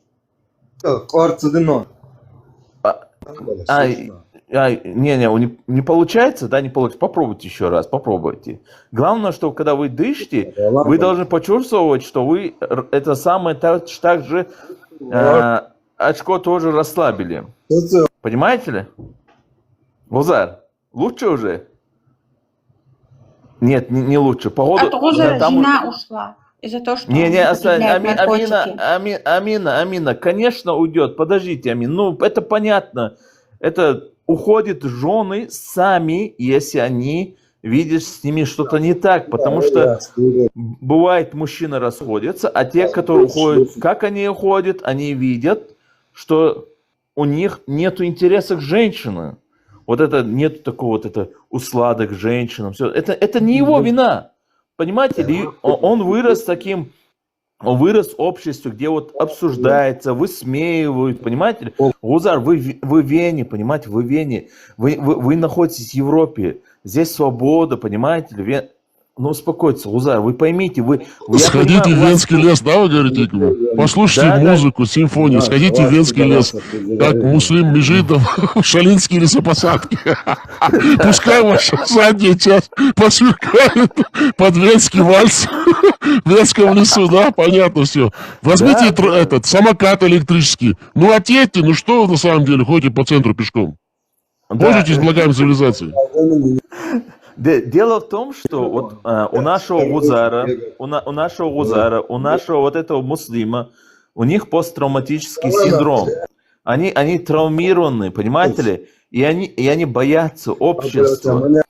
Не получается, да, не получится. Попробуйте еще раз, попробуйте. Главное, что когда вы дышите, вы должны почувствовать, что вы это самое так же очко тоже расслабили. Понимаете ли? Гузар, лучше уже? Нет, не лучше. Погода, От Гузара жена ушла. Из-за того, что он употребляет наркотики. Амина, конечно, уйдет. Подождите, Амин. Ну, это понятно. Это уходят жены сами, если они видят с ними что-то не так. Потому что бывает, мужчины расходятся, а те, которые уходят, как они уходят, они видят, что у них нет интереса к женщине. Вот это нет такого вот это услада к женщинам. Все. Это не его вина. Понимаете ли, он вырос таким, он вырос в обществе, где вот обсуждается, высмеивают, понимаете ли? Гузар, вы в Вене, понимаете, вы в Вене, вы находитесь в Европе, здесь свобода, понимаете ли? Ну, успокойтесь, Гузар, вы поймите, Сходите в Венский лес, да, вы говорите ему? Послушайте музыку, симфонию, сходите в Венский лес, как Муслим Межидов в Шалинские лесопосадки. Пускай ваша задняя часть посверкает под венский вальс в Венском лесу, да, понятно все. Возьмите этот самокат электрический, ну отъедьте, ну что вы на самом деле ходите по центру пешком? Пользуйтесь благами цивилизации. Дело в том, что вот у нашего Гузара, у нашего вот этого муслима, у них посттравматический синдром. Они травмированы, понимаете ли? И они боятся общества.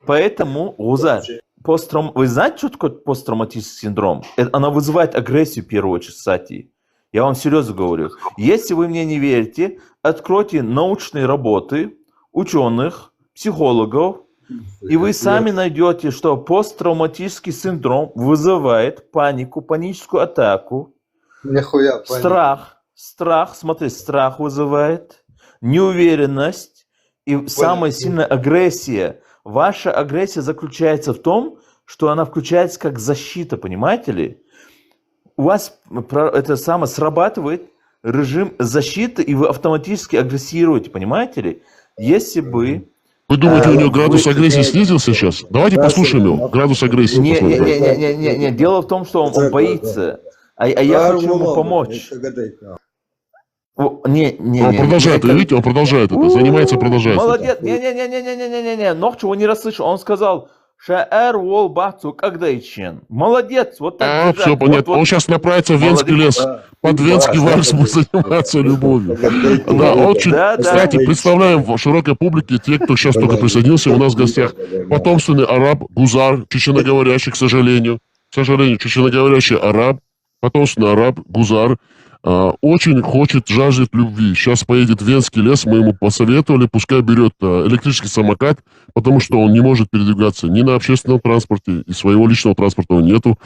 Поэтому, Гузар, вы знаете, что такое посттравматический синдром? Она вызывает агрессию в первую очередь, кстати. Я вам серьезно говорю. Если вы мне не верите, откройте научные работы ученых, психологов, и вы сами найдете, что посттравматический синдром вызывает панику, паническую атаку, Нихуя, страх, смотри, страх вызывает, неуверенность и самая сильная агрессия. Ваша агрессия заключается в том, что она включается как защита, понимаете ли? У вас это самое срабатывает режим защиты, и вы автоматически агрессируете, понимаете ли? Если бы... Вы думаете, у него градус агрессии снизился сейчас? Давайте послушаем его. Градус агрессии. Не. Дело в том, что он боится. А я хочу ему помочь. Он продолжает, вы видите, он продолжает это, занимается, продолжает. Молодец. Не. Нохчу он не расслышал. Он сказал, Шаэр вол бацу кагдайчен. Молодец. Вот так. Все понятно. Он сейчас направится в Венский лес. Под Венский вальс будет заниматься любовью. Да, очень. Кстати, представляем в широкой публике те, кто сейчас только присоединился, у нас в гостях потомственный араб, гузар, чеченоговорящий, к сожалению, чеченоговорящий араб, потомственный араб, гузар, очень хочет, жаждет любви. Сейчас поедет в Венский лес, мы ему посоветовали, пускай берет электрический самокат, потому что он не может передвигаться ни на общественном транспорте, и своего личного транспорта нету.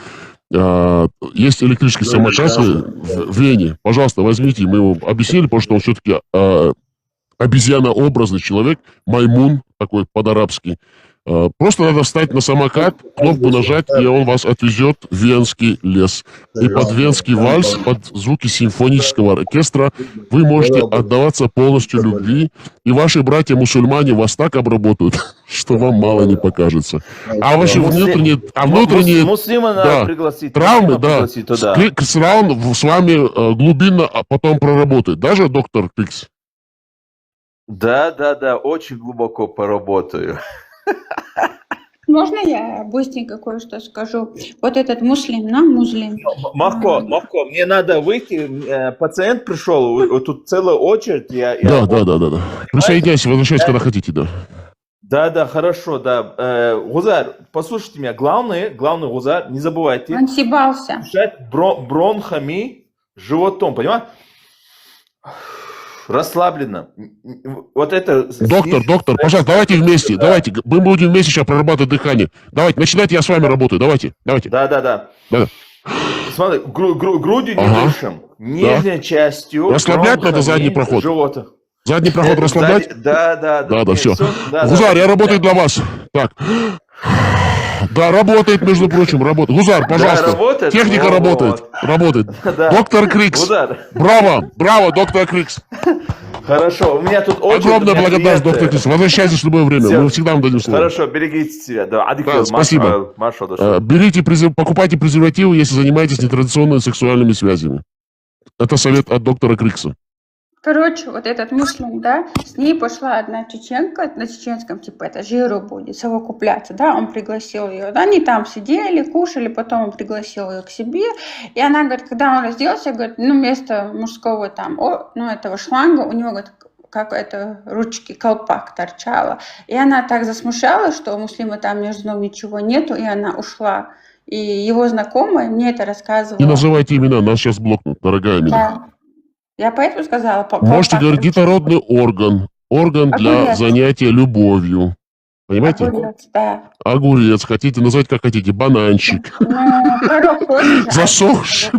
Есть электрический самокат в Вене. Пожалуйста, возьмите, мы ему объяснили, потому что он все-таки обезьянообразный человек, маймун, такой под-арабский. Просто надо встать на самокат, кнопку нажать, и он вас отвезет в Венский лес. И под Венский вальс, под звуки симфонического оркестра вы можете отдаваться полностью любви, и ваши братья-мусульмане вас так обработают, что вам мало не покажется. А ваши внутренние травмы, да, Краун с вами глубинно потом проработает. Даже доктор Крикс? Да, очень глубоко поработаю. Можно я быстренько кое-что скажу? Вот этот муслим. Мавко, мне надо выйти. Пациент пришел, тут целая очередь. Да. Присоединяйся, возвращайтесь, когда хотите, да. Да, хорошо, да. Гузар, послушайте меня. Главный Гузар, не забывайте. Он съебался. Дышать бронхами, животом, понимаешь? Расслабленно. Вот это... Доктор, пожалуйста, давайте вместе. Давайте, мы будем вместе сейчас прорабатывать дыхание. Давайте, начинайте, я с вами работаю. Давайте. Да. Смотри, грудью не дышим. Нижней частью. Расслаблять надо задний проход. Живота. Задний проход расслаблять? Да, все. Гузар, я работаю для вас. Так. Да, работает, между прочим, работает. Гузар, пожалуйста. Да, работает? Техника работает. Да. Доктор Крикс. Гузар. Браво, доктор Крикс. Хорошо, у меня тут очень... Огромная благодарность, доктор Крикс. Возвращайтесь в любое время, мы всегда вам дадим слово. Хорошо, берегите себя. Да, спасибо. Покупайте презервативы, если занимаетесь нетрадиционными сексуальными связями. Это совет от доктора Крикса. Короче, вот этот муслим, да, с ней пошла одна чеченка, на чеченском, типа, это жиру будет, совокупляться, да, он пригласил ее, они там сидели, кушали, потом он пригласил ее к себе, и она, говорит, когда он разделся, говорит, вместо мужского там, этого шланга, у него, говорит, как это, ручки, колпак торчало, и она так засмущалась, что у муслима там между ног ничего нету, и она ушла, и его знакомая мне это рассказывала. Не называйте имена, нас сейчас блокнут, дорогая меня. Да. Я поэтому сказала... Можете говорить детородный орган для занятия любовью. Понимаете? Огурец, да. Огурец, хотите назвать как хотите, бананчик. Засохший.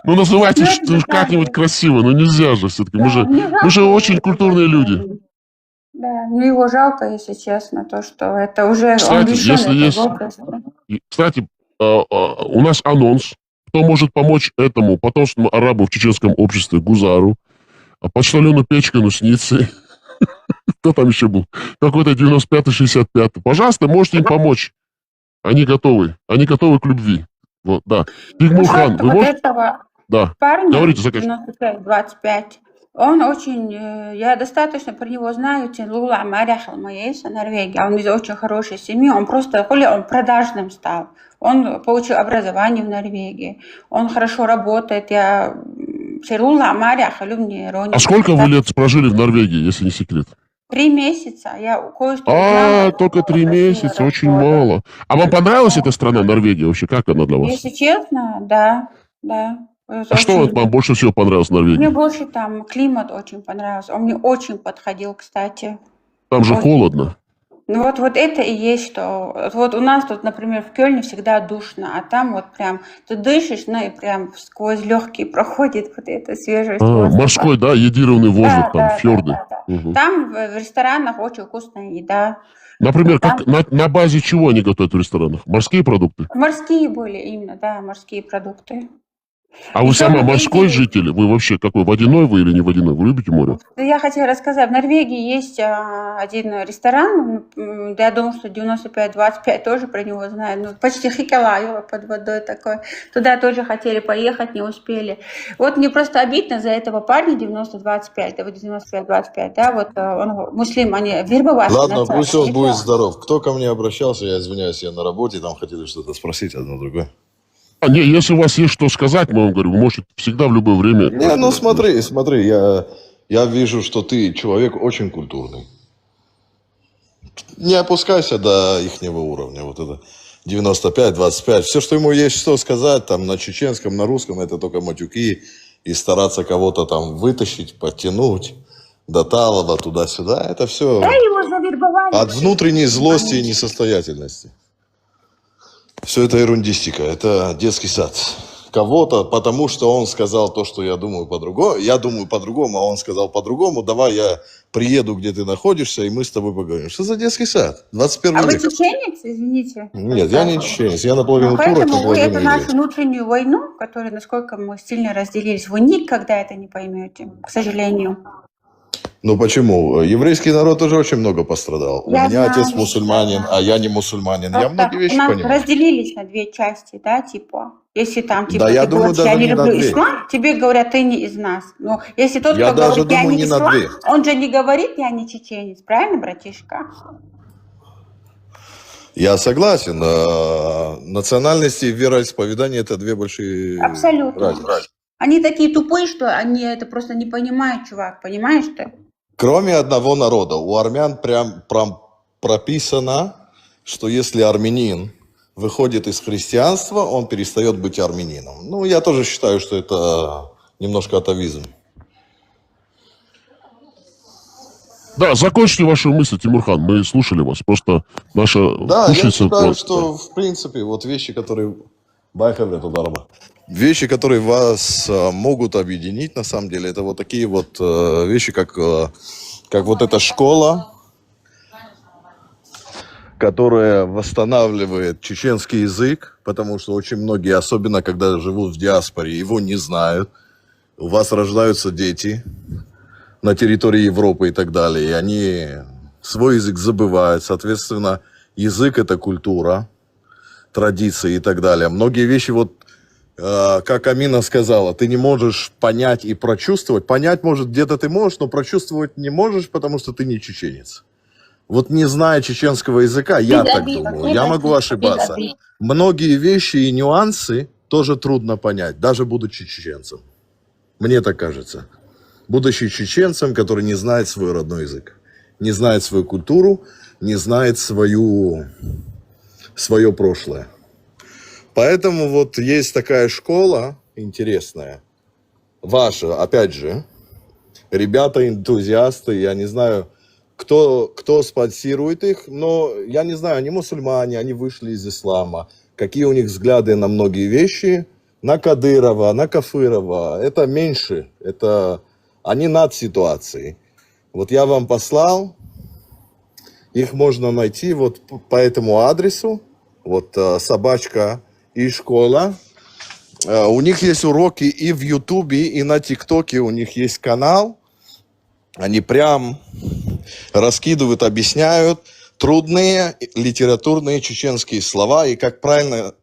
Ну, называйте как-нибудь красиво, но нельзя же все-таки. Мы же очень культурные люди. Да, его жалко, если честно, то, что это уже... Кстати, если есть... Кстати, у нас анонс. Кто может помочь этому потомственному арабу в чеченском обществе, Гузару, почтальону Печкину Сницы, кто там еще был, какой-то 95-65, пожалуйста, можете им помочь. Они готовы к любви. Вот, да. Тигмурхан, вы можете? Да. Парня, говорите, заканчивайте. 25, он очень, я достаточно про него знаю, Лула Маряхал Маеса, Норвегия, он из очень хорошей семьи, он просто, он продажным стал, он получил образование в Норвегии, он хорошо работает, я Лула Маряхал, А сколько вы лет прожили в Норвегии, если не секрет? 3 месяца, я кое-что узнала. Только 3 месяца, очень мало. А вам понравилась эта страна, Норвегия, вообще, как она для вас? Если честно, да. да. А что вот вам больше всего понравилось в Норвегии? Мне больше там климат очень понравился. Он мне очень подходил, кстати. Там же Очень. холодно. Ну вот это и есть, что вот у нас тут, например, в Кёльне всегда душно, а там вот прям ты дышишь, ну и прям сквозь легкие проходит вот эта свежесть воздуха. Морской, да, йодированный воздух, там, фьорды. Угу. Там в ресторанах очень вкусная еда. Например, Там как, на базе чего они готовят в ресторанах? Морские продукты? морские были именно, да, морские продукты. А вы Ещё в сама морской Норвегии, житель? Вы вообще какой, водяной вы или не водяной? Вы любите море? я хотела рассказать, в Норвегии есть один ресторан, я думаю, что 95-25 тоже про него знают, ну, почти Хикалаево под водой такой. Туда тоже хотели поехать, не успели. Вот мне просто обидно за этого парня 90-25, да, вот 95-25, да, вот он муслим, они вербовали. Ладно, пусть он будет здоров. Кто ко мне обращался, я извиняюсь, я на работе, там хотели что-то спросить одно другое. Не, если у вас есть что сказать, мы вам говорим, вы можете всегда в любое время. Не, ну смотри, я вижу, что ты человек очень культурный. Не опускайся до ихнего уровня, вот это 95-25. Все, что ему есть что сказать, там на чеченском, на русском, это только матюки и стараться кого-то там вытащить, подтянуть до талого, туда-сюда, это все Да, его завербовали. от внутренней злости и несостоятельности. Все это ерундистика, это детский сад. Кого-то, потому что он сказал то, что я думаю по-другому, а он сказал по-другому, давай я приеду, где ты находишься, и мы с тобой поговорим. Что за детский сад? 21 А вы век. чеченец, извините? Нет, я не чеченец, я наполовину Ну, турок, поэтому вы наполовину эту нашу еврей. внутреннюю войну, которая, насколько мы сильно разделились, вы никогда это не поймете, к сожалению. Ну почему? Еврейский народ тоже очень много пострадал. У Я меня отец знаю. мусульманин, а я не мусульманин. Я Просто многие у вещи нас понимаю. разделились на две части, да, типа. Если там, типа, Да, ты я думаю, говоришь, я даже не не на люблю две. ислам, тебе говорят, ты не из нас. Но если тот, Я кто даже говорит, я думаю, не не на ислам, две. он же не говорит, я не чеченец, правильно, братишка? Я согласен. Национальности и вероисповедание – это две большие Абсолютно. разницы. Они такие тупые, что они это просто не понимают, чувак, понимаешь ты? Кроме одного народа. У армян прям прописано, что если армянин выходит из христианства, он перестает быть армянином. Ну, я тоже считаю, что это немножко атовизм. Да, закончите вашу мысль, Тимурхан, мы слушали вас. Просто наша Да, я кушается считаю, просто. что в принципе вот вещи, которые вещи, которые вас могут объединить, на самом деле, это вот такие вот вещи, как вот эта школа, которая восстанавливает чеченский язык, потому что очень многие, особенно когда живут в диаспоре, его не знают. У вас рождаются дети на территории Европы и так далее, и они свой язык забывают. Соответственно, язык – это культура, традиции и так далее. Многие вещи, вот как Амина сказала, ты не можешь понять и прочувствовать. Понять, может, где-то ты можешь, но прочувствовать не можешь, потому что ты не чеченец. Вот не зная чеченского языка, я так думаю, я могу ошибаться. Многие вещи и нюансы тоже трудно понять, даже будучи чеченцем. Мне так кажется. Будучи чеченцем, который не знает свой родной язык, не знает свою культуру, не знает свое прошлое. Поэтому вот есть такая школа интересная, ваша, опять же, ребята-энтузиасты, я не знаю, кто спонсирует их, но я не знаю, они мусульмане, они вышли из ислама, какие у них взгляды на многие вещи, на Кадырова, на Кафырова, это меньше, это они над ситуацией. Вот я вам послал, их можно найти вот по этому адресу, вот собачка и школа. У них есть уроки и в Ютубе, и на ТикТоке у них есть канал. Они прям раскидывают, объясняют трудные литературные чеченские слова и как правильно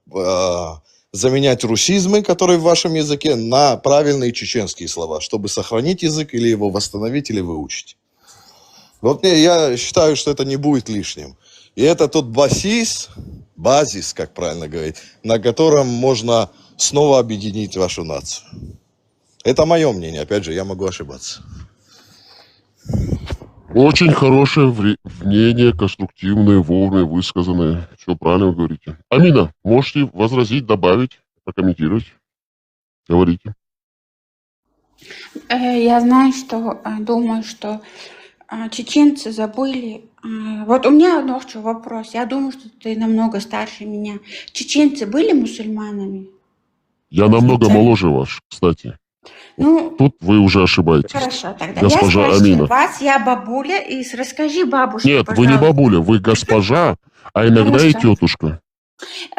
заменять русизмы, которые в вашем языке, на правильные чеченские слова, чтобы сохранить язык или его восстановить, или выучить. Вот я считаю, что это не будет лишним. И это тот базис, как правильно говорить, на котором можно снова объединить вашу нацию. Это мое мнение, опять же, я могу ошибаться. Очень хорошее мнение, конструктивное, вовремя высказанное. Все правильно вы говорите. Амина, можете возразить, добавить, прокомментировать? Говорите. Я знаю, что думаю, что чеченцы забыли. Вот у меня ночью вопрос. Я думаю, что ты намного старше меня. Чеченцы были мусульманами? Я намного моложе ваш, кстати. Ну, Тут вы уже ошибаетесь. хорошо, тогда Госпожа я спрашиваю Амина. вас, я бабуля, и расскажи бабушке, Нет, вы пожалуйста. не бабуля, вы госпожа, а иногда и Хорошо. тетушка.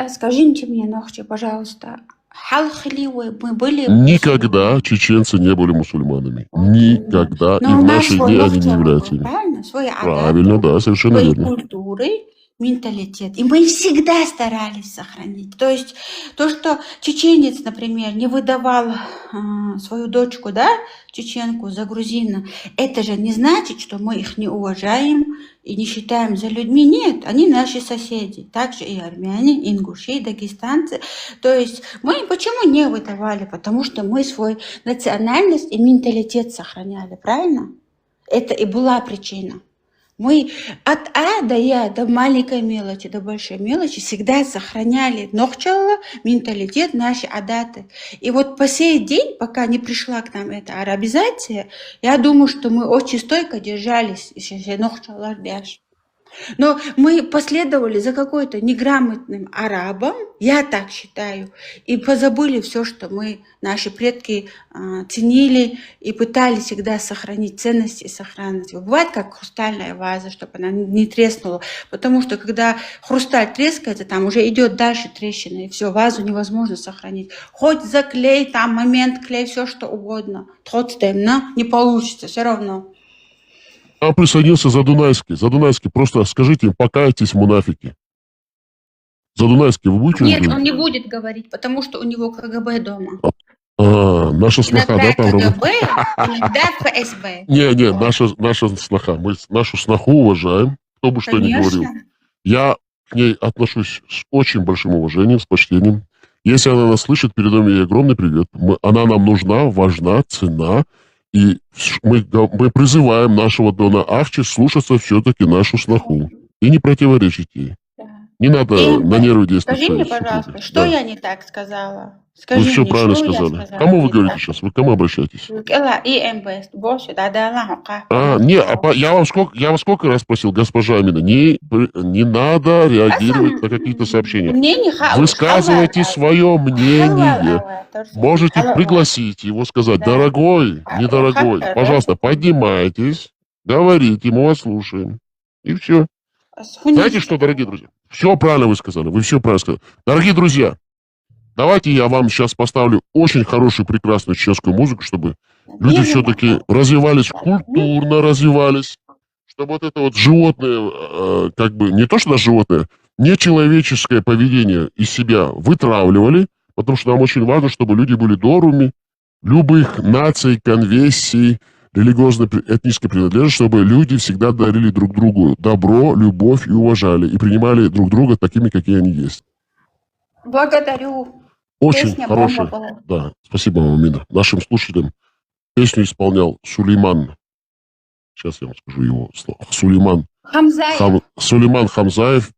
Скажите мне, ночью, пожалуйста, халхливы мы были Никогда чеченцы не были мусульманами. Никогда. И но в у нас наши свой дни они не ногтевый являются был, ими. правильно? Свои адаты, Правильно, да, совершенно свои верно. культуры, менталитет. И мы всегда старались сохранить. То есть то, что чеченец, например, не выдавал свою дочку, да, чеченку за грузина, это же не значит, что мы их не уважаем и не считаем за людьми. Нет, они наши соседи. Также и армяне, ингуши, и дагестанцы. То есть мы почему не выдавали? Потому что мы свою национальность и менталитет сохраняли, правильно? Это и была причина. Мы от А до Я, до маленькой мелочи, до большой мелочи всегда сохраняли нохчала, менталитет, наши адаты. И вот по сей день, пока не пришла к нам эта арабизация, я думаю, что мы очень стойко держались. Нохчалар бяш. Но мы последовали за какой-то неграмотным арабом, я так считаю, и позабыли все, что мы, наши предки, ценили и пытались всегда сохранить ценности и сохранность. Бывает как хрустальная ваза, чтобы она не треснула, потому что когда хрусталь трескается, там уже идет дальше трещина, и все, вазу невозможно сохранить. Хоть заклей, там момент клей, все что угодно, не получится, все равно. А присоединился Задунайский. Задунайский, просто скажите им, покайтесь, мунафики. Задунайский, вы будете? Нет, он не будет говорить, потому что у него КГБ дома. Наша сноха, Иногда да, там КГБ, работает? иногда ФСБ. Не, наша сноха. Мы нашу сноху уважаем, кто бы что ни говорил. Конечно. Я к ней отношусь с очень большим уважением, с почтением. Если она нас слышит, передаем ей огромный привет. Она нам нужна, важна, ценна. И мы призываем нашего Дона Ахчи слушаться все-таки нашу сноху и не противоречить ей. Не надо на нервы действовать. Скажи мне, пожалуйста, что я не так сказала? Вы Скажи все мне, правильно что я сказали. сказала Кому вы не говорите так? сейчас? Вы к кому обращаетесь? Я вам сколько раз просил, госпожа Амина, не надо реагировать на какие-то сообщения. Высказывайте свое мнение. Можете пригласить его, сказать, дорогой, недорогой, пожалуйста, поднимайтесь, говорите, мы вас слушаем. И все. Знаете что, дорогие друзья? Все правильно вы сказали, вы все правильно сказали. Дорогие друзья, давайте я вам сейчас поставлю очень хорошую, прекрасную чеченскую музыку, чтобы люди все-таки развивались, культурно развивались, чтобы вот это вот животное, как бы, не то что даже животное, нечеловеческое поведение из себя вытравливали, потому что нам очень важно, чтобы люди были добрыми, любых наций, конфессий, религиозной, этнической принадлежности, чтобы люди всегда дарили друг другу добро, любовь и уважали, и принимали друг друга такими, какие они есть. Благодарю. Очень Песня хорошая. бомба была. Да, спасибо вам, Амина. Нашим слушателям песню исполнял Сулейман. Сейчас я вам скажу его слово. Хамзаев. Сулейман Хамзаев.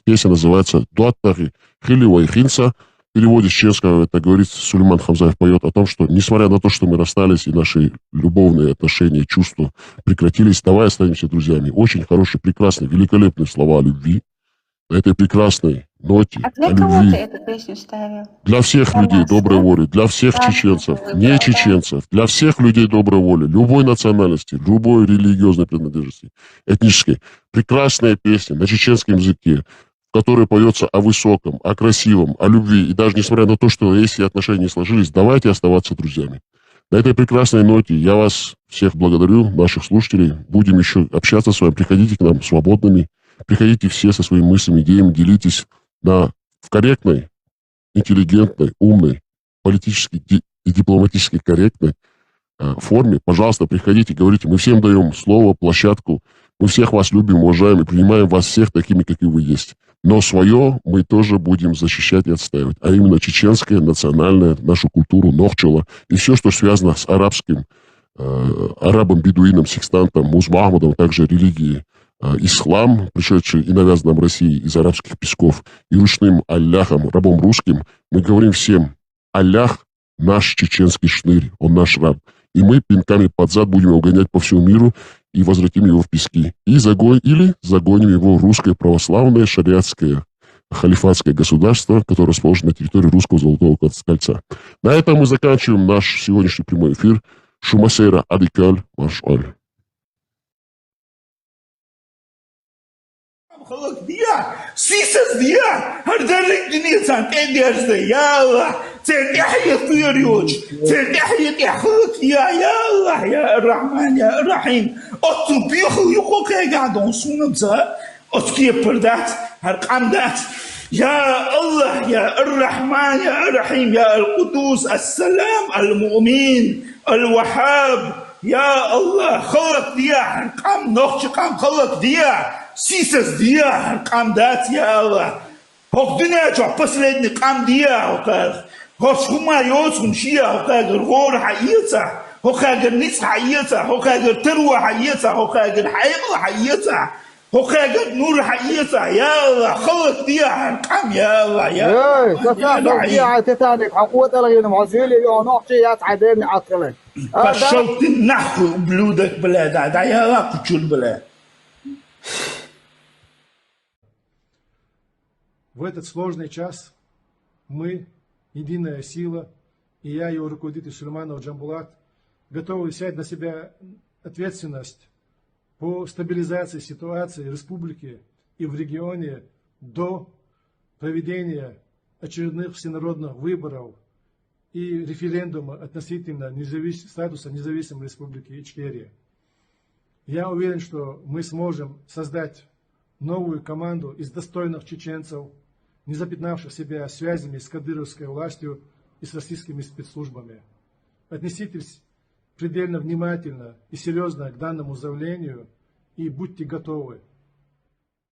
Песня называется «Дуаттахи хилива и хинса». В переводе с чешского это говорится, Сулейман Хамзаев поет о том, что несмотря на то, что мы расстались и наши любовные отношения, чувства прекратились, давай останемся друзьями. Очень хорошие, прекрасные, великолепные слова о любви. На этой прекрасной ноте А для о кого любви. ты эту песню ставил? Для всех Для людей нас, доброй да? воли, для всех Да, чеченцев, да, не да. чеченцев, для всех людей доброй воли, любой национальности, любой религиозной принадлежности, этнической. Прекрасная песня на чеченском языке, в которой поется о высоком, о красивом, о любви. И даже несмотря на то, что если отношения не сложились, давайте оставаться друзьями. На этой прекрасной ноте я вас всех благодарю, наших слушателей. Будем еще общаться с вами. Приходите к нам свободными. Приходите все со своими мыслями, идеями, делитесь в корректной, интеллигентной, умной, политически и дипломатически корректной форме. Пожалуйста, приходите, говорите. Мы всем даем слово, площадку. Мы всех вас любим, уважаем и принимаем вас всех такими, какие вы есть. Но свое мы тоже будем защищать и отстаивать. А именно чеченское, национальное, нашу культуру, нохчела и все, что связано с арабским, арабом-бедуином, секстантом, Музмахмудом, также религией ислам, пришедший и навязан нам России из арабских песков, и ручным Алляхом, рабом русским, мы говорим всем: Аллах наш чеченский шнырь, он наш раб. И мы пинками под зад будем его гонять по всему миру и возвратим его в пески. И загоним его в русское православное шариатское халифатское государство, которое расположено на территории русского Золотого кольца. На этом мы заканчиваем наш сегодняшний прямой эфир. Шумасейра Адикаль Машаль. خلق دیا سیسس دیا هر درک دنیا تان درزه یا الله تنحية طيريوج تنحية خلق يا الله يا الرحمن يا الرحيم أطبيخ يقوك قاعدون سونبزا أتكي بردات هر قامدات يا الله يا الرحمن يا الرحيم يا القدوس السلام المؤمن الوهاب يا الله خلق ديا قام نخش قام خلق ديا سيسس ديا قام دات يا الله هوك دنيا جو последний قام ديا وقال هوك هما يوسهم شيا وقال غور حييتا هوك قال نيس حييتا هوك قال تروى حييتا هوك قال حيق حييتا هوك قال نور حييتا يا الله خلق ديا قام يا الله يا الله تتانك حقوة لغين معزيلي يونوحشي يتعدين عقلك пошел ты нахуй, ублюдок, бля, да я лапу чул, бля. В этот сложный час мы, единая сила, и я, его руководитель Сулейманов Джамбулат, готовы взять на себя ответственность по стабилизации ситуации в республике и в регионе до проведения очередных всенародных выборов и референдума относительно статуса независимой республики Ичкерия. Я уверен, что мы сможем создать новую команду из достойных чеченцев, не запятнавших себя связями с кадыровской властью и с российскими спецслужбами. Отнеситесь предельно внимательно и серьезно к данному заявлению и будьте готовы